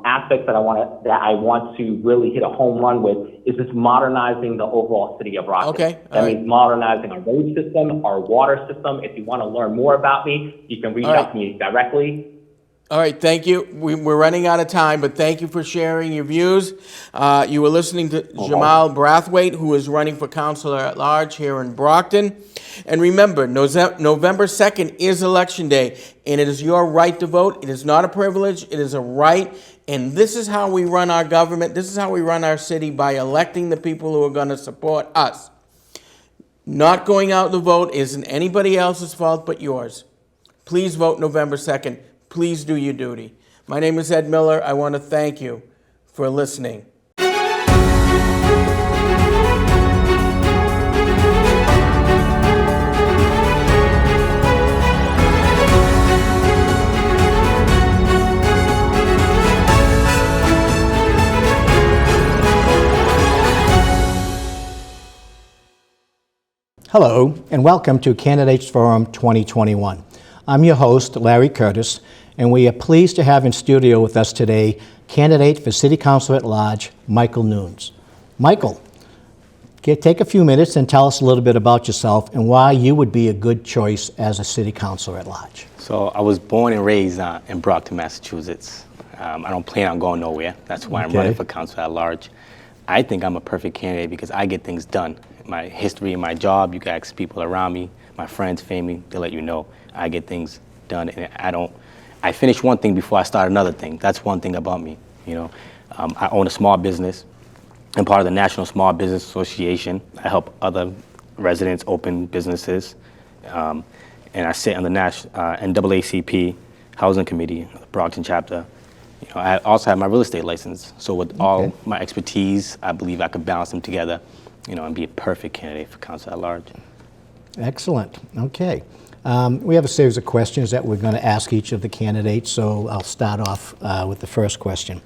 aspects that I want to really hit a home run with is just modernizing the overall city of Brockton. Okay. That means modernizing our road system, our water system. If you want to learn more about me, you can reach out to me directly. All right, thank you. We're running out of time, but thank you for sharing your views. You were listening to Jamal Brathwaite, who is running for Councilor-At-Large here in Brockton. And remember, November 2nd is Election Day, and it is your right to vote. It is not a privilege, it is a right. And this is how we run our government. This is how we run our city, by electing the people who are going to support us. Not going out to vote isn't anybody else's fault but yours. Please vote November 2nd. Please do your duty. My name is Ed Miller. I want to thank you for listening. Hello, and welcome to Candidates Forum 2021. I'm your host, Larry Curtis, and we are pleased to have in studio with us today candidate for City Councilor-At-Large, Michael Nunes. Michael, take a few minutes and tell us a little bit about yourself and why you would be a good choice as a City Councilor-At-Large. So I was born and raised in Brockton, Massachusetts. I don't plan on going nowhere. That's why I'm running for Councilor-At-Large. I think I'm a perfect candidate because I get things done. My history and my job, you can ask people around me, my friends, family, they'll let you know. I get things done, and I finish one thing before I start another thing. That's one thing about me, I own a small business. I'm part of the National Small Business Association. I help other residents open businesses. And I sit on the NAACP Housing Committee, the Brockton chapter. I also have my real estate license. So with all my expertise, I believe I could balance them together, and be a perfect candidate for Councilor-At-Large. Excellent. Okay. We have a series of questions that we're going to ask each of the candidates, so I'll start off with the first question.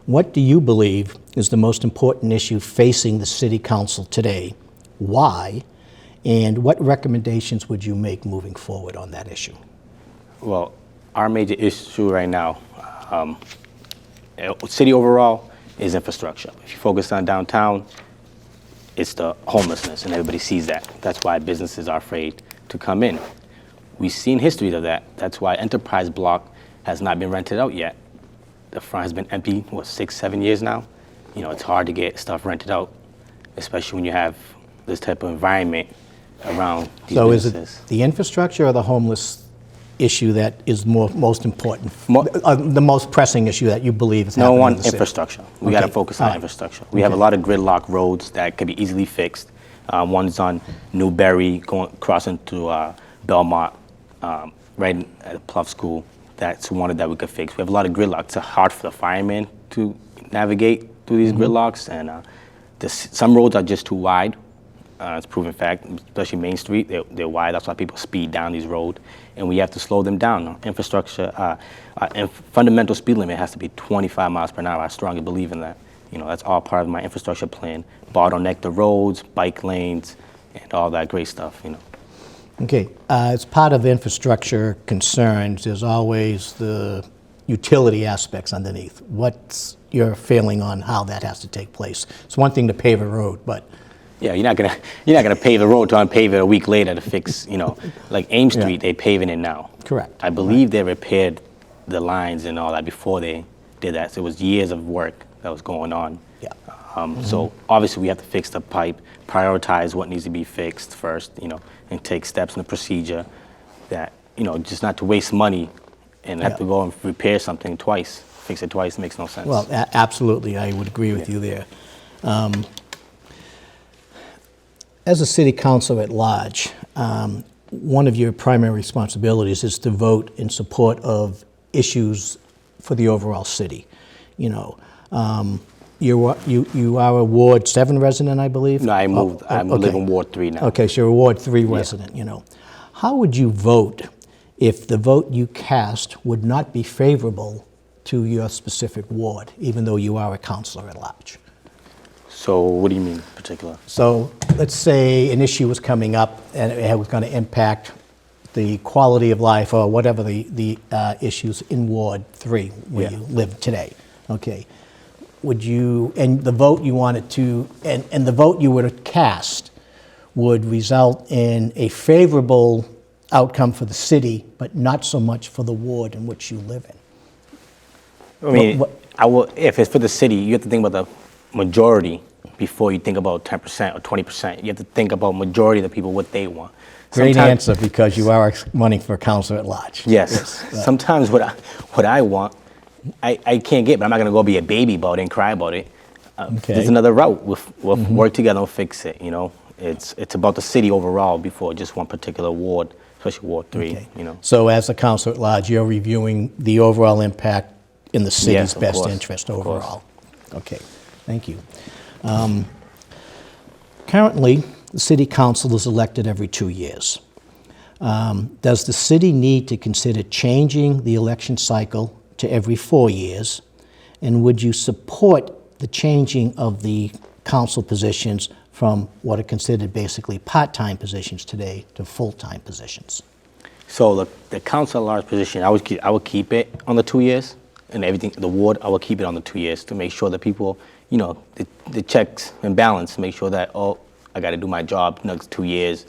What do you believe is the most important issue facing the City Council today? Why? And what recommendations would you make moving forward on that issue? Well, our major issue right now, city overall, is infrastructure. If you focus on downtown, it's the homelessness, and everybody sees that. That's why businesses are afraid to come in. We've seen history of that. That's why Enterprise Block has not been rented out yet. The front has been empty, 6, 7 years now. You know, it's hard to get stuff rented out, especially when you have this type of environment around these So businesses. is it the infrastructure or the homeless issue that is most important, the most pressing issue that you believe is Number happening one, in the city? infrastructure. We got to Okay. focus All on right. infrastructure. We have a lot of gridlock roads that could be easily fixed. One's on Newberry, crossing to Belmont, right at Pluff School. That's one that we could fix. We have a lot of gridlock. It's hard for the firemen to navigate through these gridlocks, and some roads are just too wide. It's proven fact, especially Main Street. They're wide. That's why people speed down these roads, and we have to slow them down. Infrastructure and fundamental speed limit has to be 25 miles per hour. I strongly believe in that. You know, that's all part of my infrastructure plan. Bottleneck the roads, bike lanes, and all that great stuff. You know. Okay, as part of infrastructure concerns, there's always the utility aspects underneath. What's your feeling on how that has to take place? It's one thing to pave a road, but Yeah, you're not gonna pave the road to unpave it a week later to fix. You know, like Ames Yeah. Street, they paving it now. Correct. I believe they repaired the lines and all that before they did that. So it was years of work that was going on. yeah. So obviously we have to fix the pipe, prioritize what needs to be fixed first, you know, and take steps in the procedure that, you know, just not to waste money and have Yeah. to go and repair something twice, fix it twice makes no sense. Well, absolutely, I would agree with you there. As a city councilor at large, one of your primary responsibilities is to vote in support of issues for the overall city. You know, you are a Ward 7 resident, I believe? No, I moved. I live okay. in Ward 3 now. Okay, so you're a Ward 3 resident, you know. How would you vote if the vote you cast would not be favorable to your specific ward, even though you are a councilor at large? So what do you mean in particular? So let's say an issue was coming up and it was going to impact the quality of life or whatever the issues in Ward 3 where Yeah. you live today. Okay. Would you, and the vote you wanted to, and the vote you would have cast would result in a favorable outcome for the city, but not so much for the ward in which you live in? I mean, What- I will. If it's for the city, you have to think about the majority before you think about 10% or 20%. You have to think about majority of the people, what they want. Great Sometimes- answer, because you are running for councilor at large. Yes. Sometimes what I want, I can't get, but I'm not gonna go be a baby about it and cry about it. Okay. There's another route. We'll work together and fix it. You know, it's about the city overall before just one particular ward, especially Ward 3. Okay. You know. So as a councilor at large, you're reviewing the overall impact in the city's Yes, of best course, interest of course. overall. Okay, thank you. Currently, the city council is elected every 2 years. Does the city need to consider changing the election cycle to every 4 years? And would you support the changing of the council positions from what are considered basically part-time positions today to full-time positions? So the council-at-large position, I would keep it on the 2 years, and everything. The ward, I would keep it on the 2 years to make sure that people, you know, the checks and balance, make sure that I got to do my job next 2 years.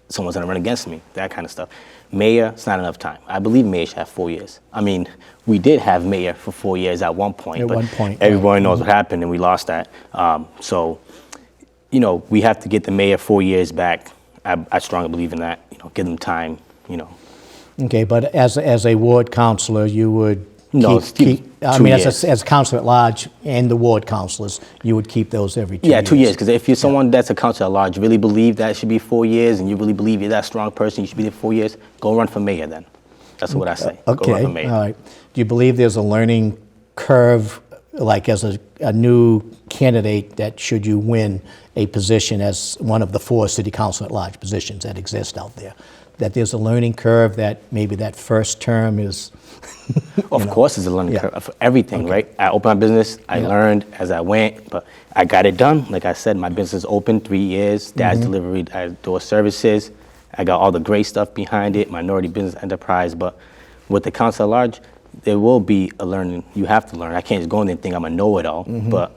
Someone's gonna run against me, that kind of stuff. Mayor, it's not enough time. I believe mayor should have 4 years. I mean, we did have mayor for 4 years at one point, At but one point, everybody knows what happened, and we lost that. So, you know, we have to get the mayor 4 years back. I strongly believe in that. You know, give them time. You know. Okay, but as a ward councilor, you would No, keep, I 2 mean, years. as a councilor at large and the ward councilors, you would keep those every 2 years? Yeah, 2 years. Because if you're someone that's a councilor at large, you really believe that it should be 4 years, and you really believe you're that strong person, you should be there 4 years. Go run for mayor then. That's what I say. Go Okay, run for all mayor. right. Do you believe there's a learning curve, like as a new candidate, that should you win a position as one of the 4 city council at large positions that exist out there, that there's a learning curve, that maybe that first term is, Of course, it's a learning Yeah. curve for everything, right? I opened my business. I learned as I went, but I got it done. Like I said, my business open 3 years. Dad's delivery, door services. I got all the great stuff behind it. Minority business enterprise. But with the council at large, there will be a learning. You have to learn. I can't just go in there and think I'm a know-it-all. But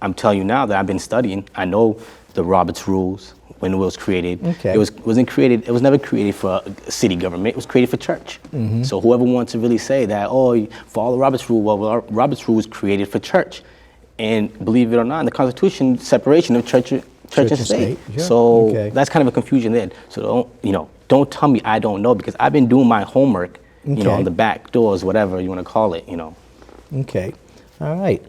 I'm telling you now that I've been studying. I know the Roberts Rules when it was created. Okay. It was never created for city government. It was created for church. So whoever wants to really say that, oh, follow the Roberts Rule, well, Roberts Rule was created for church. And believe it or not, in the Constitution, separation of church and state. Sure. So Okay. that's kind of a confusion there. So don't tell me I don't know, because I've been doing my homework, Okay. on the back doors, whatever you want to call it, Okay, all right.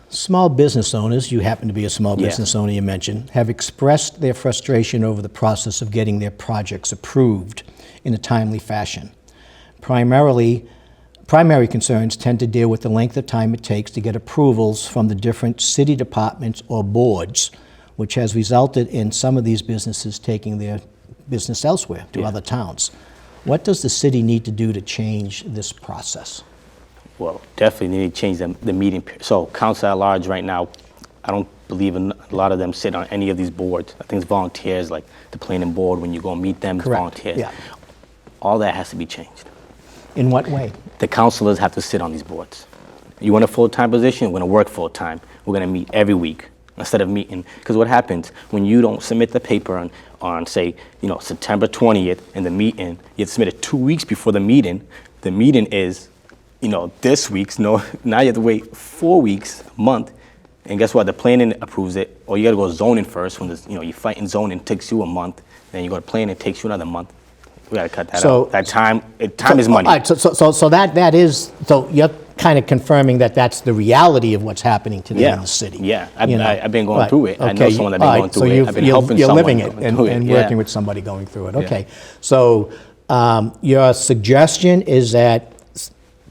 Small business owners, you happen to be a small Yeah. business owner, you mentioned, have expressed their frustration over the process of getting their projects approved in a timely fashion. Primary concerns tend to deal with the length of time it takes to get approvals from the different city departments or boards, which has resulted in some of these businesses taking their business elsewhere to other towns. What does the city need to do to change this process? Well, definitely need to change the meeting. So Councilor-At-Large right now, I don't believe a lot of them sit on any of these boards. I think it's volunteers, like the planning board, when you go meet them, it's Correct. volunteers. Yeah. All that has to be changed. In what way? The councilors have to sit on these boards. You want a full-time position, we're gonna work full-time. We're gonna meet every week instead of meeting, because what happens when you don't submit the paper on say, September 20th, and the meeting, you have to submit it 2 weeks before the meeting. The meeting is, this week's, now you have to wait 4 weeks, a month, and guess what? The planning approves it, or you gotta go zoning first. When you fight in zoning, it takes you a month. Then you go to planning, it takes you another month. We gotta cut that out. That time is money. All right, so you're kind of confirming that that's the reality of what's happening today in the city. Yeah, I've been going through it. I know Okay, someone that's been all going right, through so it. I've been helping you're someone living it going through and yeah. working with somebody going through it. Okay, so your suggestion is that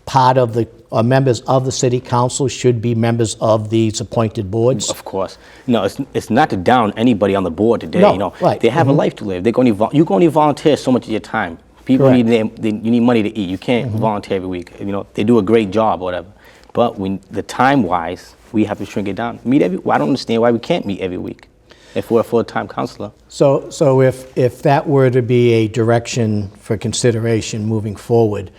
part of or members of the city council should be members of these appointed boards? Of course. No, it's not to down anybody on the board today. No, right. They have a life to live. You can only volunteer so much of your time. People Correct. you need money to eat. You can't volunteer every week. They do a great job, or whatever. But the time-wise, we have to shrink it down. I don't understand why we can't meet every week if we're a full-time counselor. So if that were to be a direction for consideration moving forward,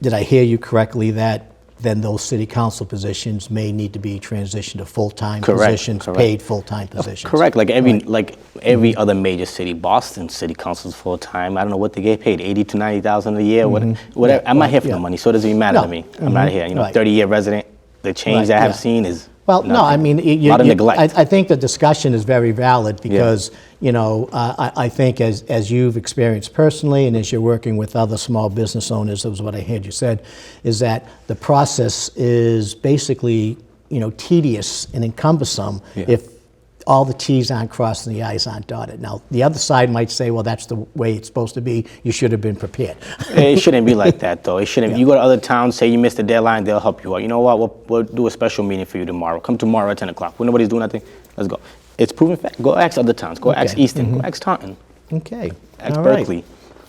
did I hear you correctly that then those city council positions may need to be transitioned to full-time positions, paid full-time positions? Correct. Like every other major city, Boston city council is full-time. I don't know what they get paid, $80,000 to $90,000 a year. Whatever. I'm not here for the money, so it doesn't even matter to me. I'm not here. 30-year resident. The change that I have seen is I mean, a lot of neglect. I think the discussion is very valid because, I think as you've experienced personally and as you're working with other small business owners, that was what I heard you said, is that the process is basically, tedious and cumbersome if all the T's aren't crossed and the I's aren't dotted. Now, the other side might say, well, that's the way it's supposed to be. You should have been prepared. It shouldn't be like that, though. It shouldn't. You go to other towns, say you missed the deadline, they'll help you out. You know what? We'll do a special meeting for you tomorrow. Come tomorrow at 10 o'clock. When nobody's doing nothing, let's go. It's proven fact. Go ask other towns. Go ask Easton. Go ask Taunton. Okay. Ask All right. Berkeley.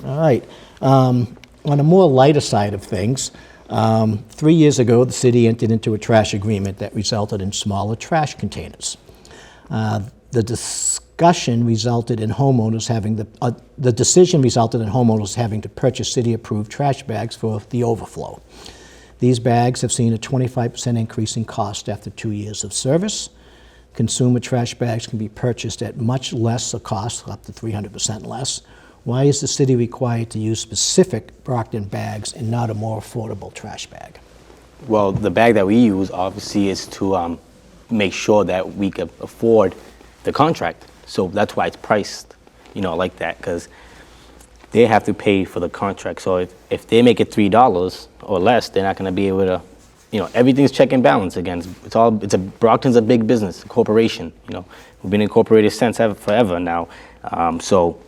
All right. On a more lighter side of things, 3 years ago, the city entered into a trash agreement that resulted in smaller trash containers. The decision resulted in homeowners having to purchase city-approved trash bags for the overflow. These bags have seen a 25% increase in cost after 2 years of service. Consumer trash bags can be purchased at much less a cost, up to 300% less. Why is the city required to use specific Brockton bags and not a more affordable trash bag? Well, the bag that we use, obviously, is to make sure that we can afford the contract. So that's why it's priced, like that, because they have to pay for the contract. So if they make it $3 or less, they're not going to be able to, everything's check and balance again. Brockton's a big business, a corporation. We've been incorporated since forever now. So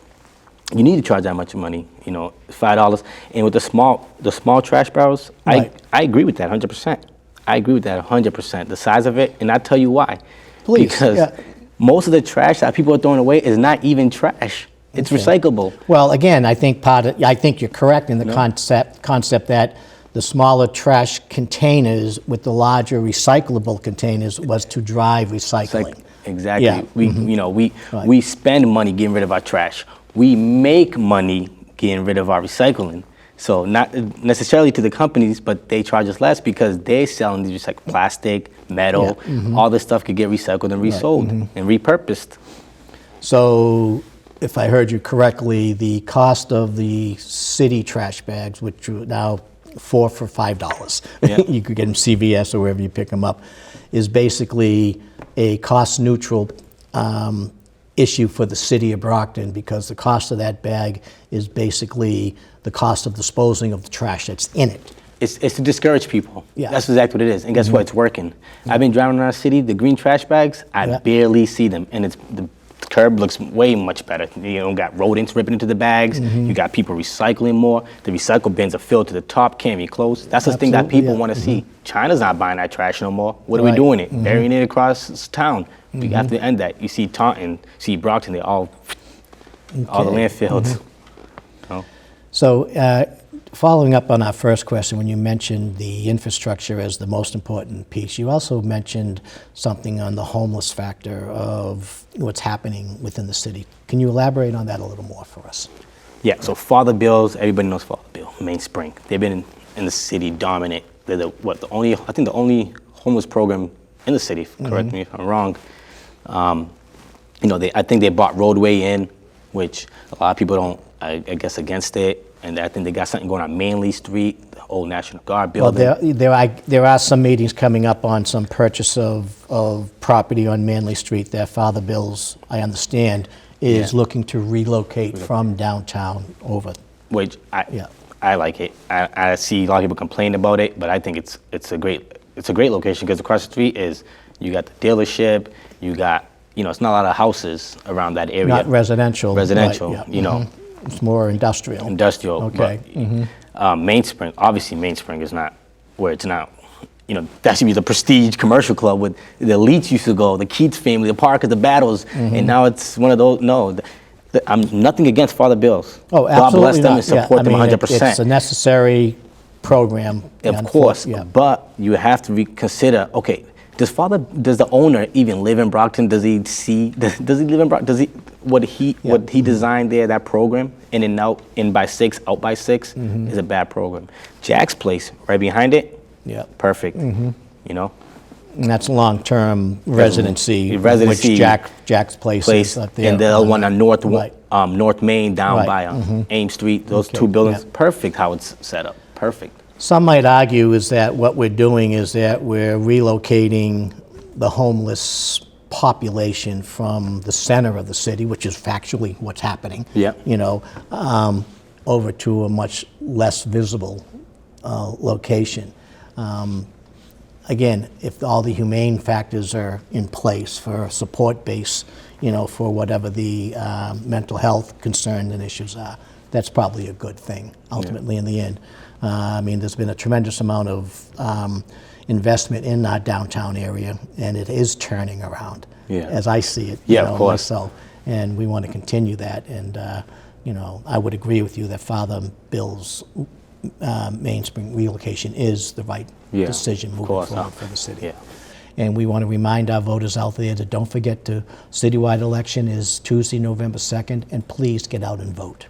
you need to charge that much money, $5. And with the small trash barrels, Right. I agree with that 100%. I agree with that 100%. The size of it, and I'll tell you why. Please, Because most of the trash that people are throwing away is not even trash. It's recyclable. Well, again, I think you're correct in the concept that the smaller trash containers with the larger recyclable containers was to drive recycling. Exactly. Yeah. We spend money getting rid of our trash. We make money getting rid of our recycling. So not necessarily to the companies, but they charge us less because they're selling these like plastic, metal, all this stuff could get recycled and resold and repurposed. So, if I heard you correctly, the cost of the city trash bags, which are now 4 for $5, Yeah. you could get them CVS or wherever you pick them up, is basically a cost-neutral issue for the city of Brockton, because the cost of that bag is basically the cost of disposing of the trash that's in it. It's to discourage people. Yeah. That's exactly what it is. And guess what? It's working. I've been driving around the city, the green trash bags, I barely see them. And the curb looks way much better. You don't got rodents ripping into the bags. You got people recycling more. The recycle bins are filled to the top, can't be closed. That's the thing that Absolutely, people yeah. want to see. China's not buying that trash no more. What are we Right. doing it? Burying it across town. We have to end that. You see Taunton, see Brockton, they all the landfills. Oh. So, following up on our first question, when you mentioned the infrastructure as the most important piece, you also mentioned something on the homeless factor of what's happening within the city. Can you elaborate on that a little more for us? Yeah, so Father Bill's, everybody knows Father Bill, Mainspring. They've been in the city dominant. They're the only homeless program in the city, correct me if I'm wrong. I think they bought Roadway in, which a lot of people don't, I guess, against it. And I think they got something going on Manley Street, the old National Guard building. Well, there are some meetings coming up on some purchase of property on Manley Street that Father Bill's, I understand, is looking to relocate from downtown over. Which I like it. I see a lot of people complain about it, but I think it's a great location, because across the street is, you got the dealership, you got, it's not a lot of houses around that area. Not residential. Residential, right, yeah. It's more industrial. Industrial. Okay. But, Mainspring, obviously Mainspring is not where it's now. That should be the prestige commercial club where the elites used to go, the Keats family, the Parkers, the Battles, and now it's one of those. No, I'm nothing against Father Bill's. Oh, absolutely God bless them not. and support them 100%. It's a necessary program. Of course, but you have to reconsider. Okay, does the owner even live in Brockton? Does he live in Brockton? What he designed there, that program, in and out, in by 6, out by 6, is a bad program. Jack's place, right behind it, perfect. And that's long-term residency, Residency. which Jack's place is up there. And the other one on North Main, down Right. by Ames Street. Those two buildings, perfect how it's set up. Perfect. Some might argue is that what we're doing is that we're relocating the homeless population from the center of the city, which is factually what's happening. Yeah. Over to a much less visible location. Again, if all the humane factors are in place for a support base, for whatever the mental health concerns and issues are, that's probably a good thing, ultimately, in the end. There's been a tremendous amount of investment in our downtown area, and it is turning around, as I see it. Of course. Myself, and we want to continue that. And I would agree with you that Father Bill's Mainspring relocation is the right decision moving forward for the city. Yeah. And we want to remind our voters out there to don't forget the citywide election is Tuesday, November 2nd, and please get out and vote.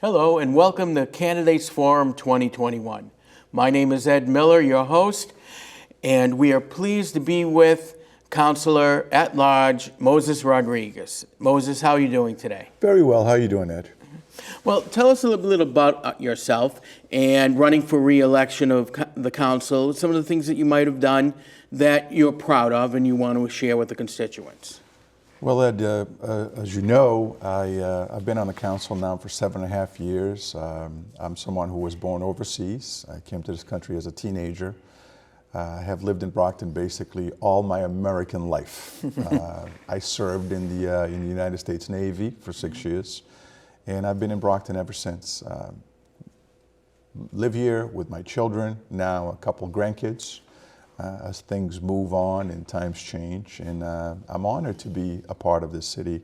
Hello and welcome to Candidates Forum 2021. My name is Ed Miller, your host, and we are pleased to be with Councilor-At-Large Moses Rodriguez. Moses, how are you doing today? Very well. How are you doing, Ed? Well, tell us a little bit about yourself and running for re-election of the council, some of the things that you might have done that you're proud of and you want to share with the constituents. Well, Ed, as you know, I've been on the council now for 7.5 years. I'm someone who was born overseas. I came to this country as a teenager. I have lived in Brockton basically all my American life. I served in the United States Navy for 6 years, and I've been in Brockton ever since. Live here with my children, now a couple grandkids. As things move on and times change, and I'm honored to be a part of this city.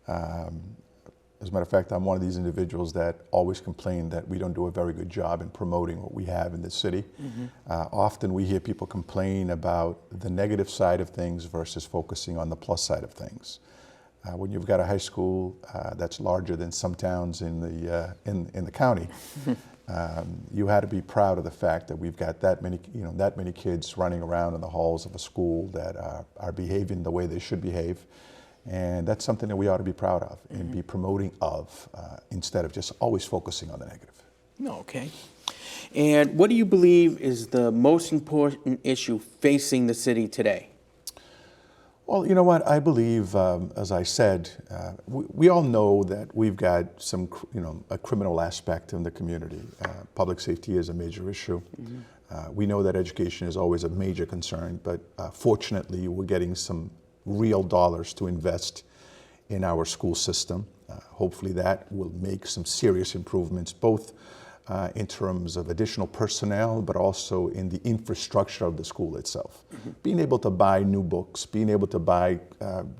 As a matter of fact, I'm one of these individuals that always complain that we don't do a very good job in promoting what we have in this city. Often we hear people complain about the negative side of things versus focusing on the plus side of things. When you've got a high school that's larger than some towns in the county, you had to be proud of the fact that we've got that many kids running around in the halls of a school that are behaving the way they should behave. And that's something that we ought to be proud of and be promoting of instead of just always focusing on the negative. Okay. And what do you believe is the most important issue facing the city today? Well, you know what? I believe, as I said, we all know that we've got some, a criminal aspect in the community. Public safety is a major issue. We know that education is always a major concern, but fortunately, we're getting some real dollars to invest in our school system. Hopefully that will make some serious improvements, both in terms of additional personnel, but also in the infrastructure of the school itself. Being able to buy new books, being able to buy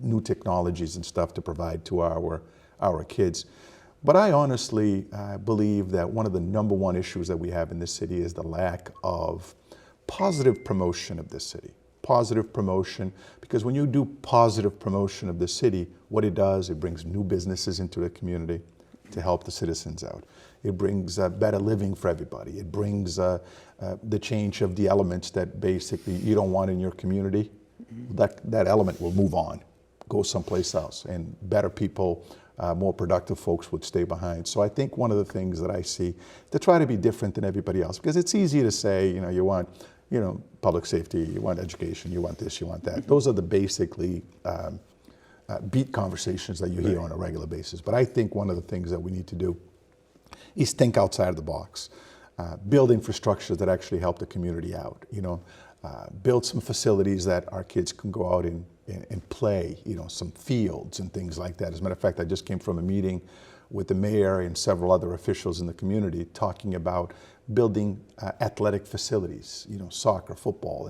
new technologies and stuff to provide to our kids. But I honestly believe that one of the #1 issues that we have in this city is the lack of positive promotion of this city. Positive promotion, because when you do positive promotion of the city, what it does, it brings new businesses into the community to help the citizens out. It brings better living for everybody. It brings the change of the elements that basically you don't want in your community. That element will move on, go someplace else, and better people, more productive folks would stay behind. So I think one of the things that I see, to try to be different than everybody else, because it's easy to say, you want public safety, you want education, you want this, you want that. Those are the basically beat conversations that you hear on a regular basis. But I think one of the things that we need to do is think outside of the box. Build infrastructure that actually help the community out. Build some facilities that our kids can go out and play, some fields and things like that. As a matter of fact, I just came from a meeting with the mayor and several other officials in the community talking about building athletic facilities, soccer, football,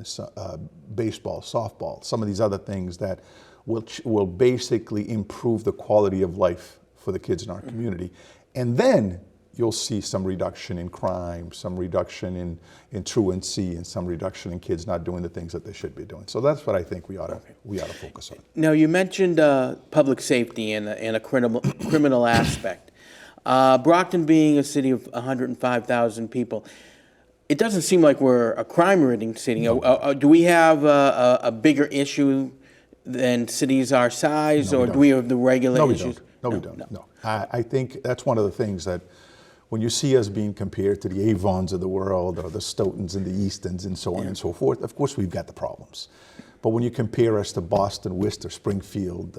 baseball, softball, some of these other things that will basically improve the quality of life for the kids in our community. And then you'll see some reduction in crime, some reduction in truancy, and some reduction in kids not doing the things that they should be doing. So that's what I think we ought to focus on. Now, you mentioned public safety and a criminal aspect. Brockton being a city of 105,000 people, it doesn't seem like we're a crime-ridden city. Do we have a bigger issue than cities our size, or do we have the regular issues? No, we don't. No. I think that's one of the things that when you see us being compared to the Avons of the world or the Stoughtons and the Eastons and so on and so forth, of course we've got the problems. But when you compare us to Boston, Worcester, Springfield,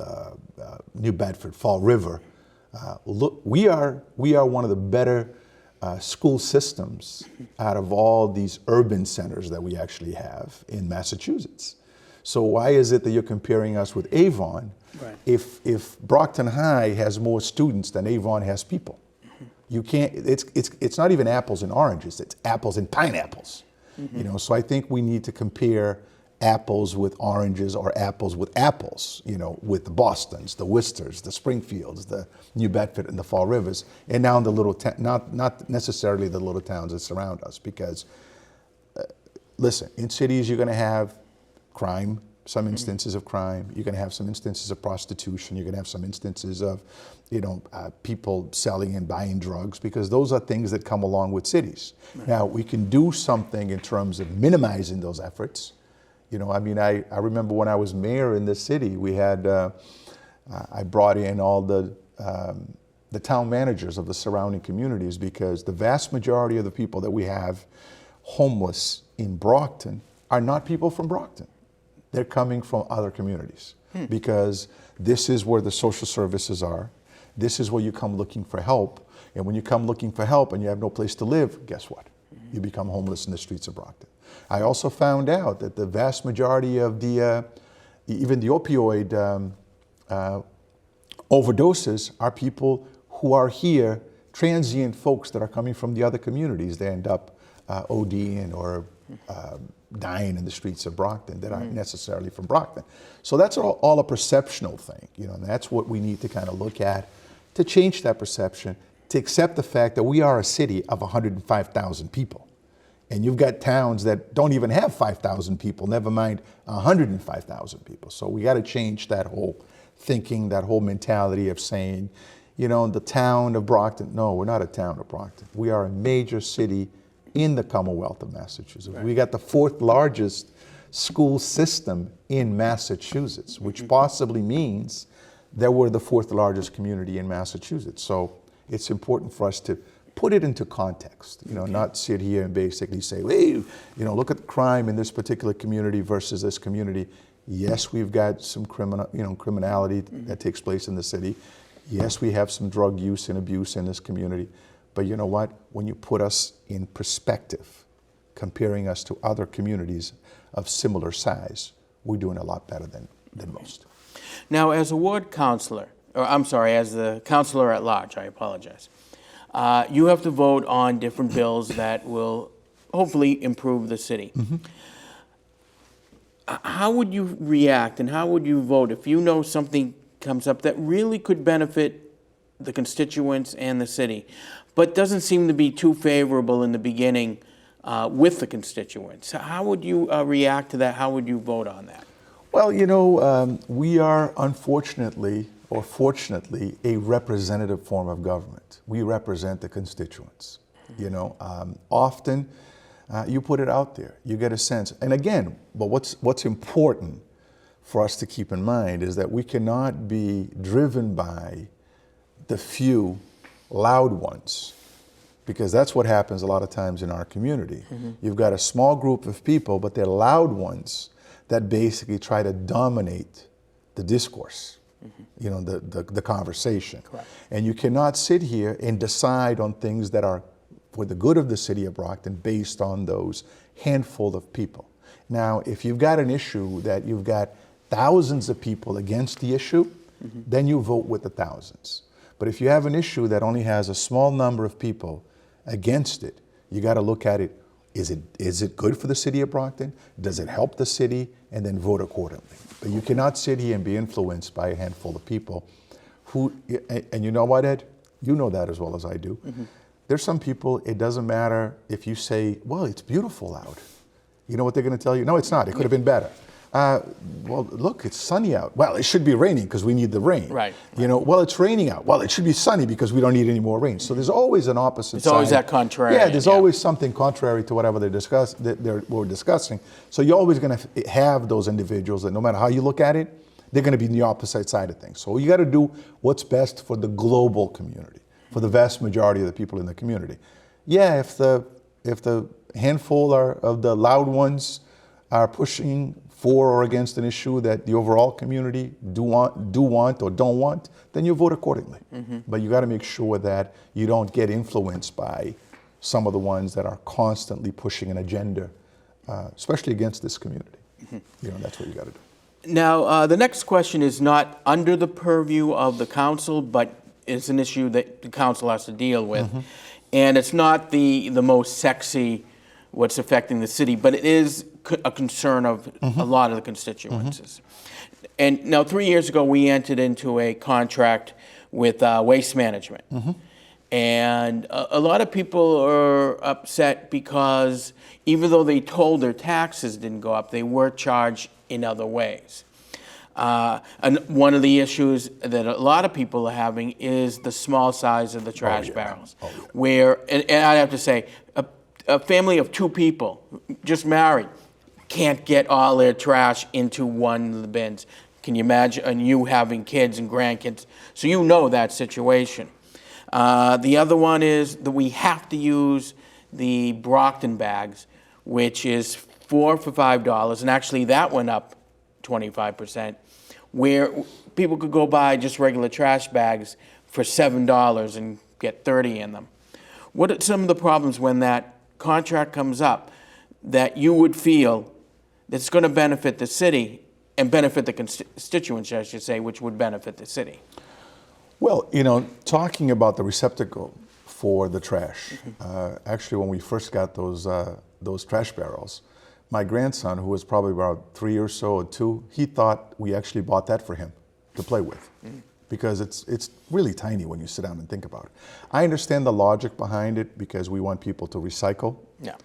New Bedford, Fall River, look, we are one of the better school systems out of all these urban centers that we actually have in Massachusetts. So why is it that you're comparing us with Avon if Brockton High has more students than Avon has people? You can't. It's not even apples and oranges. It's apples and pineapples. So I think we need to compare apples with oranges or apples with apples. With the Bostons, the Worcesters, the Springfields, the New Bedford, and the Fall Rivers, and now the little not necessarily the little towns that surround us. Because listen, in cities you're going to have crime, some instances of crime. You're going to have some instances of prostitution. You're going to have some instances of, people selling and buying drugs, because those are things that come along with cities. Now, we can do something in terms of minimizing those efforts. I remember when I was mayor in this city, we had, I brought in all the town managers of the surrounding communities, because the vast majority of the people that we have homeless in Brockton are not people from Brockton. They're coming from other communities, because this is where the social services are. This is where you come looking for help. And when you come looking for help and you have no place to live, guess what? You become homeless in the streets of Brockton. I also found out that the vast majority of even the opioid overdoses are people who are here, transient folks that are coming from the other communities. They end up ODing or dying in the streets of Brockton that aren't necessarily from Brockton. So that's all a perceptional thing, and that's what we need to kind of look at to change that perception, to accept the fact that we are a city of 105,000 people. And you've got towns that don't even have 5,000 people, never mind 105,000 people. So we got to change that whole thinking, that whole mentality of saying, the town of Brockton. No, we're not a town of Brockton. We are a major city in the Commonwealth of Massachusetts. Right. We got the 4th largest school system in Massachusetts, which possibly means that we're the 4th largest community in Massachusetts. So it's important for us to put it into context, not sit here and basically say, hey, look at the crime in this particular community versus this community. Yes, we've got some criminality that takes place in the city. Yes, we have some drug use and abuse in this community. But you know what? When you put us in perspective, comparing us to other communities of similar size, we're doing a lot better than most. Now, as a ward councilor, as the councilor-at-large, I apologize, you have to vote on different bills that will hopefully improve the city. How would you react and how would you vote if you know something comes up that really could benefit the constituents and the city, but doesn't seem to be too favorable in the beginning with the constituents? How would you react to that? How would you vote on that? Well, we are unfortunately or fortunately a representative form of government. We represent the constituents. Often you put it out there, you get a sense. And again, but what's important for us to keep in mind is that we cannot be driven by the few loud ones, because that's what happens a lot of times in our community. You've got a small group of people, but they're loud ones that basically try to dominate the discourse, the conversation. Correct. And you cannot sit here and decide on things that are for the good of the city of Brockton based on those handful of people. Now, if you've got an issue that you've got thousands of people against the issue, then you vote with the thousands. But if you have an issue that only has a small number of people against it, you got to look at it. Is it good for the city of Brockton? Does it help the city? And then vote accordingly. But you cannot sit here and be influenced by a handful of people who, and you know what, Ed? You know that as well as I do. There's some people, it doesn't matter if you say, well, it's beautiful out. You know what they're going to tell you? No, it's not. It could have been better. Well, look, it's sunny out. Well, it should be raining because we need the rain. Right. Well, it's raining out. Well, it should be sunny because we don't need any more rain. So there's always an opposite side. It's always that contrary. Yeah, there's always something contrary to whatever we're discussing. So you're always going to have those individuals that no matter how you look at it, they're going to be in the opposite side of things. So you got to do what's best for the global community, for the vast majority of the people in the community. Yeah, if the handful of the loud ones are pushing for or against an issue that the overall community do want or don't want, then you vote accordingly. But you got to make sure that you don't get influenced by some of the ones that are constantly pushing an agenda, especially against this community. That's what you got to do. Now, the next question is not under the purview of the council, but it's an issue that the council has to deal with. And it's not the most sexy what's affecting the city, but it is a concern of a lot of the constituencies. And now 3 years ago, we entered into a contract with Waste Management. And a lot of people are upset because even though they told their taxes didn't go up, they were charged in other ways. And one of the issues that a lot of people are having is the small size of the trash barrels. Where, and I have to say, a family of 2 people, just married, can't get all their trash into one of the bins. Can you imagine? And you having kids and grandkids, so you know that situation. The other one is that we have to use the Brockton bags, which is $4 for $5, and actually that went up 25%, where people could go buy just regular trash bags for $7 and get 30 in them. What are some of the problems when that contract comes up that you would feel that's going to benefit the city and benefit the constituents, I should say, which would benefit the city? Well, talking about the receptacle for the trash, actually when we first got those those trash barrels. My grandson, who was probably about 3 or so, or 2, he thought we actually bought that for him to play with. Because it's really tiny when you sit down and think about it. I understand the logic behind it because we want people to recycle. Yeah.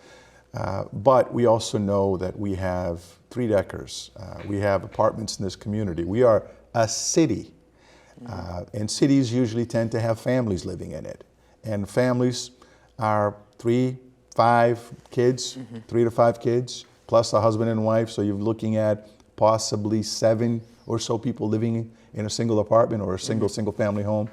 But we also know that we have 3-deckers. We have apartments in this community. We are a city. And cities usually tend to have families living in it. And families are 3, 5 kids, 3 to 5 kids, plus a husband and wife. So you're looking at possibly 7 or so people living in a single apartment or a single family home.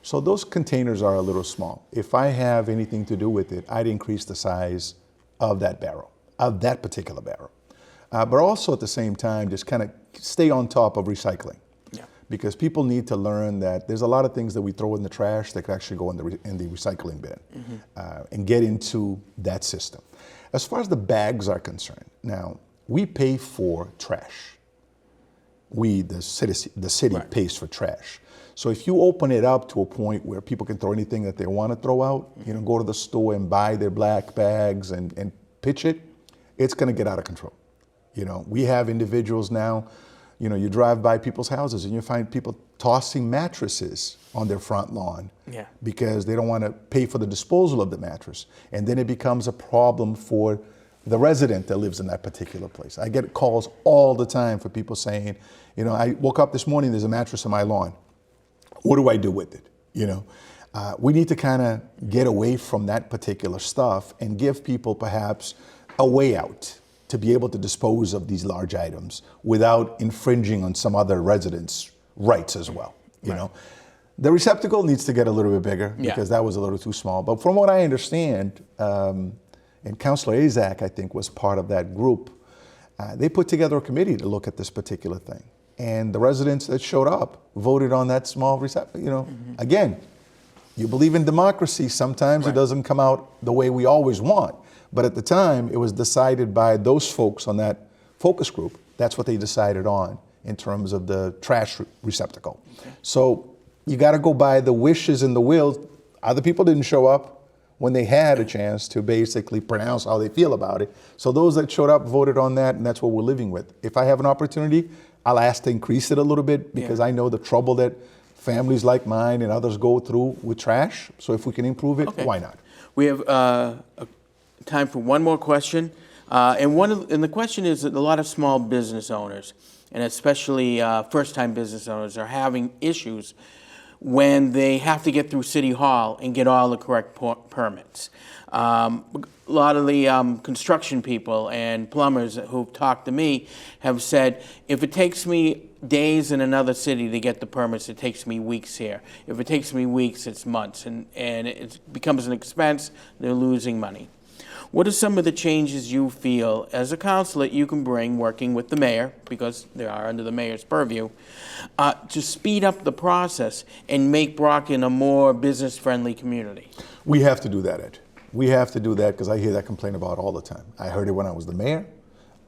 So those containers are a little small. If I have anything to do with it, I'd increase the size of that barrel, of that particular barrel. But also at the same time, just kind of stay on top of recycling. Yeah. Because people need to learn that there's a lot of things that we throw in the trash that could actually go in the recycling bin and get into that system. As far as the bags are concerned, now, we pay for trash. We, the city Right. pays for trash. So if you open it up to a point where people can throw anything that they want to throw out, go to the store and buy their black bags and pitch it, it's going to get out of control. We have individuals now, you drive by people's houses and you find people tossing mattresses on their front lawn because they don't want to pay for the disposal of the mattress. And then it becomes a problem for the resident that lives in that particular place. I get calls all the time for people saying, I woke up this morning, there's a mattress on my lawn. What do I do with it? We need to kind of get away from that particular stuff and give people perhaps a way out to be able to dispose of these large items without infringing on some other residents' rights as well. You know, the receptacle needs to get a little bit bigger because that was a little too small. But from what I understand, and Councilor Azak, I think, was part of that group, they put together a committee to look at this particular thing. And the residents that showed up voted on that small receptacle. Again, you believe in democracy, sometimes it doesn't come out the way we always want. But at the time, it was decided by those folks on that focus group. That's what they decided on in terms of the trash receptacle. So you got to go by the wishes and the wills. Other people didn't show up when they had a chance to basically pronounce how they feel about it. So those that showed up voted on that, and that's what we're living with. If I have an opportunity, I'll ask to increase it a little bit because I know the trouble that families like mine and others go through with trash. So if we can improve it, why not? We have time for one more question. And the question is that a lot of small business owners, and especially first-time business owners, are having issues when they have to get through City Hall and get all the correct permits. A lot of the construction people and plumbers who've talked to me have said, if it takes me days in another city to get the permits, it takes me weeks here. If it takes me weeks, it's months, and it becomes an expense, they're losing money. What are some of the changes you feel as a councilor you can bring, working with the mayor, because they are under the mayor's purview, to speed up the process and make Brockton a more business-friendly community? We have to do that, Ed. We have to do that because I hear that complaint about all the time. I heard it when I was the mayor.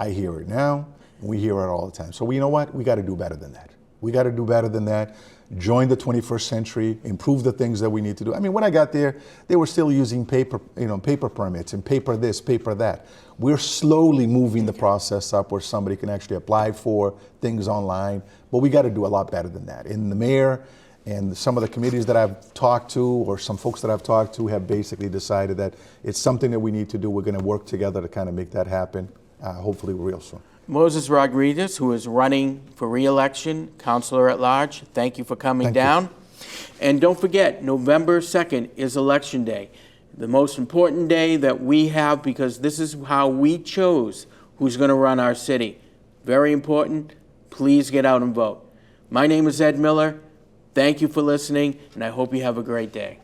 I hear it now. We hear it all the time. So you know what? We got to do better than that. We got to do better than that. Join the 21st century, improve the things that we need to do. I mean, when I got there, they were still using paper permits and paper this, paper that. We're slowly moving the process up where somebody can actually apply for things online, but we got to do a lot better than that. And the mayor and some of the committees that I've talked to, or some folks that I've talked to, have basically decided that it's something that we need to do. We're going to work together to kind of make that happen, hopefully real soon. Moses Rodriguez, who is running for re-election, Councilor-At-Large, thank you for coming down. And don't forget, November 2nd is Election Day, the most important day that we have, because this is how we chose who's going to run our city. Very important. Please get out and vote. My name is Ed Miller. Thank you for listening, and I hope you have a great day.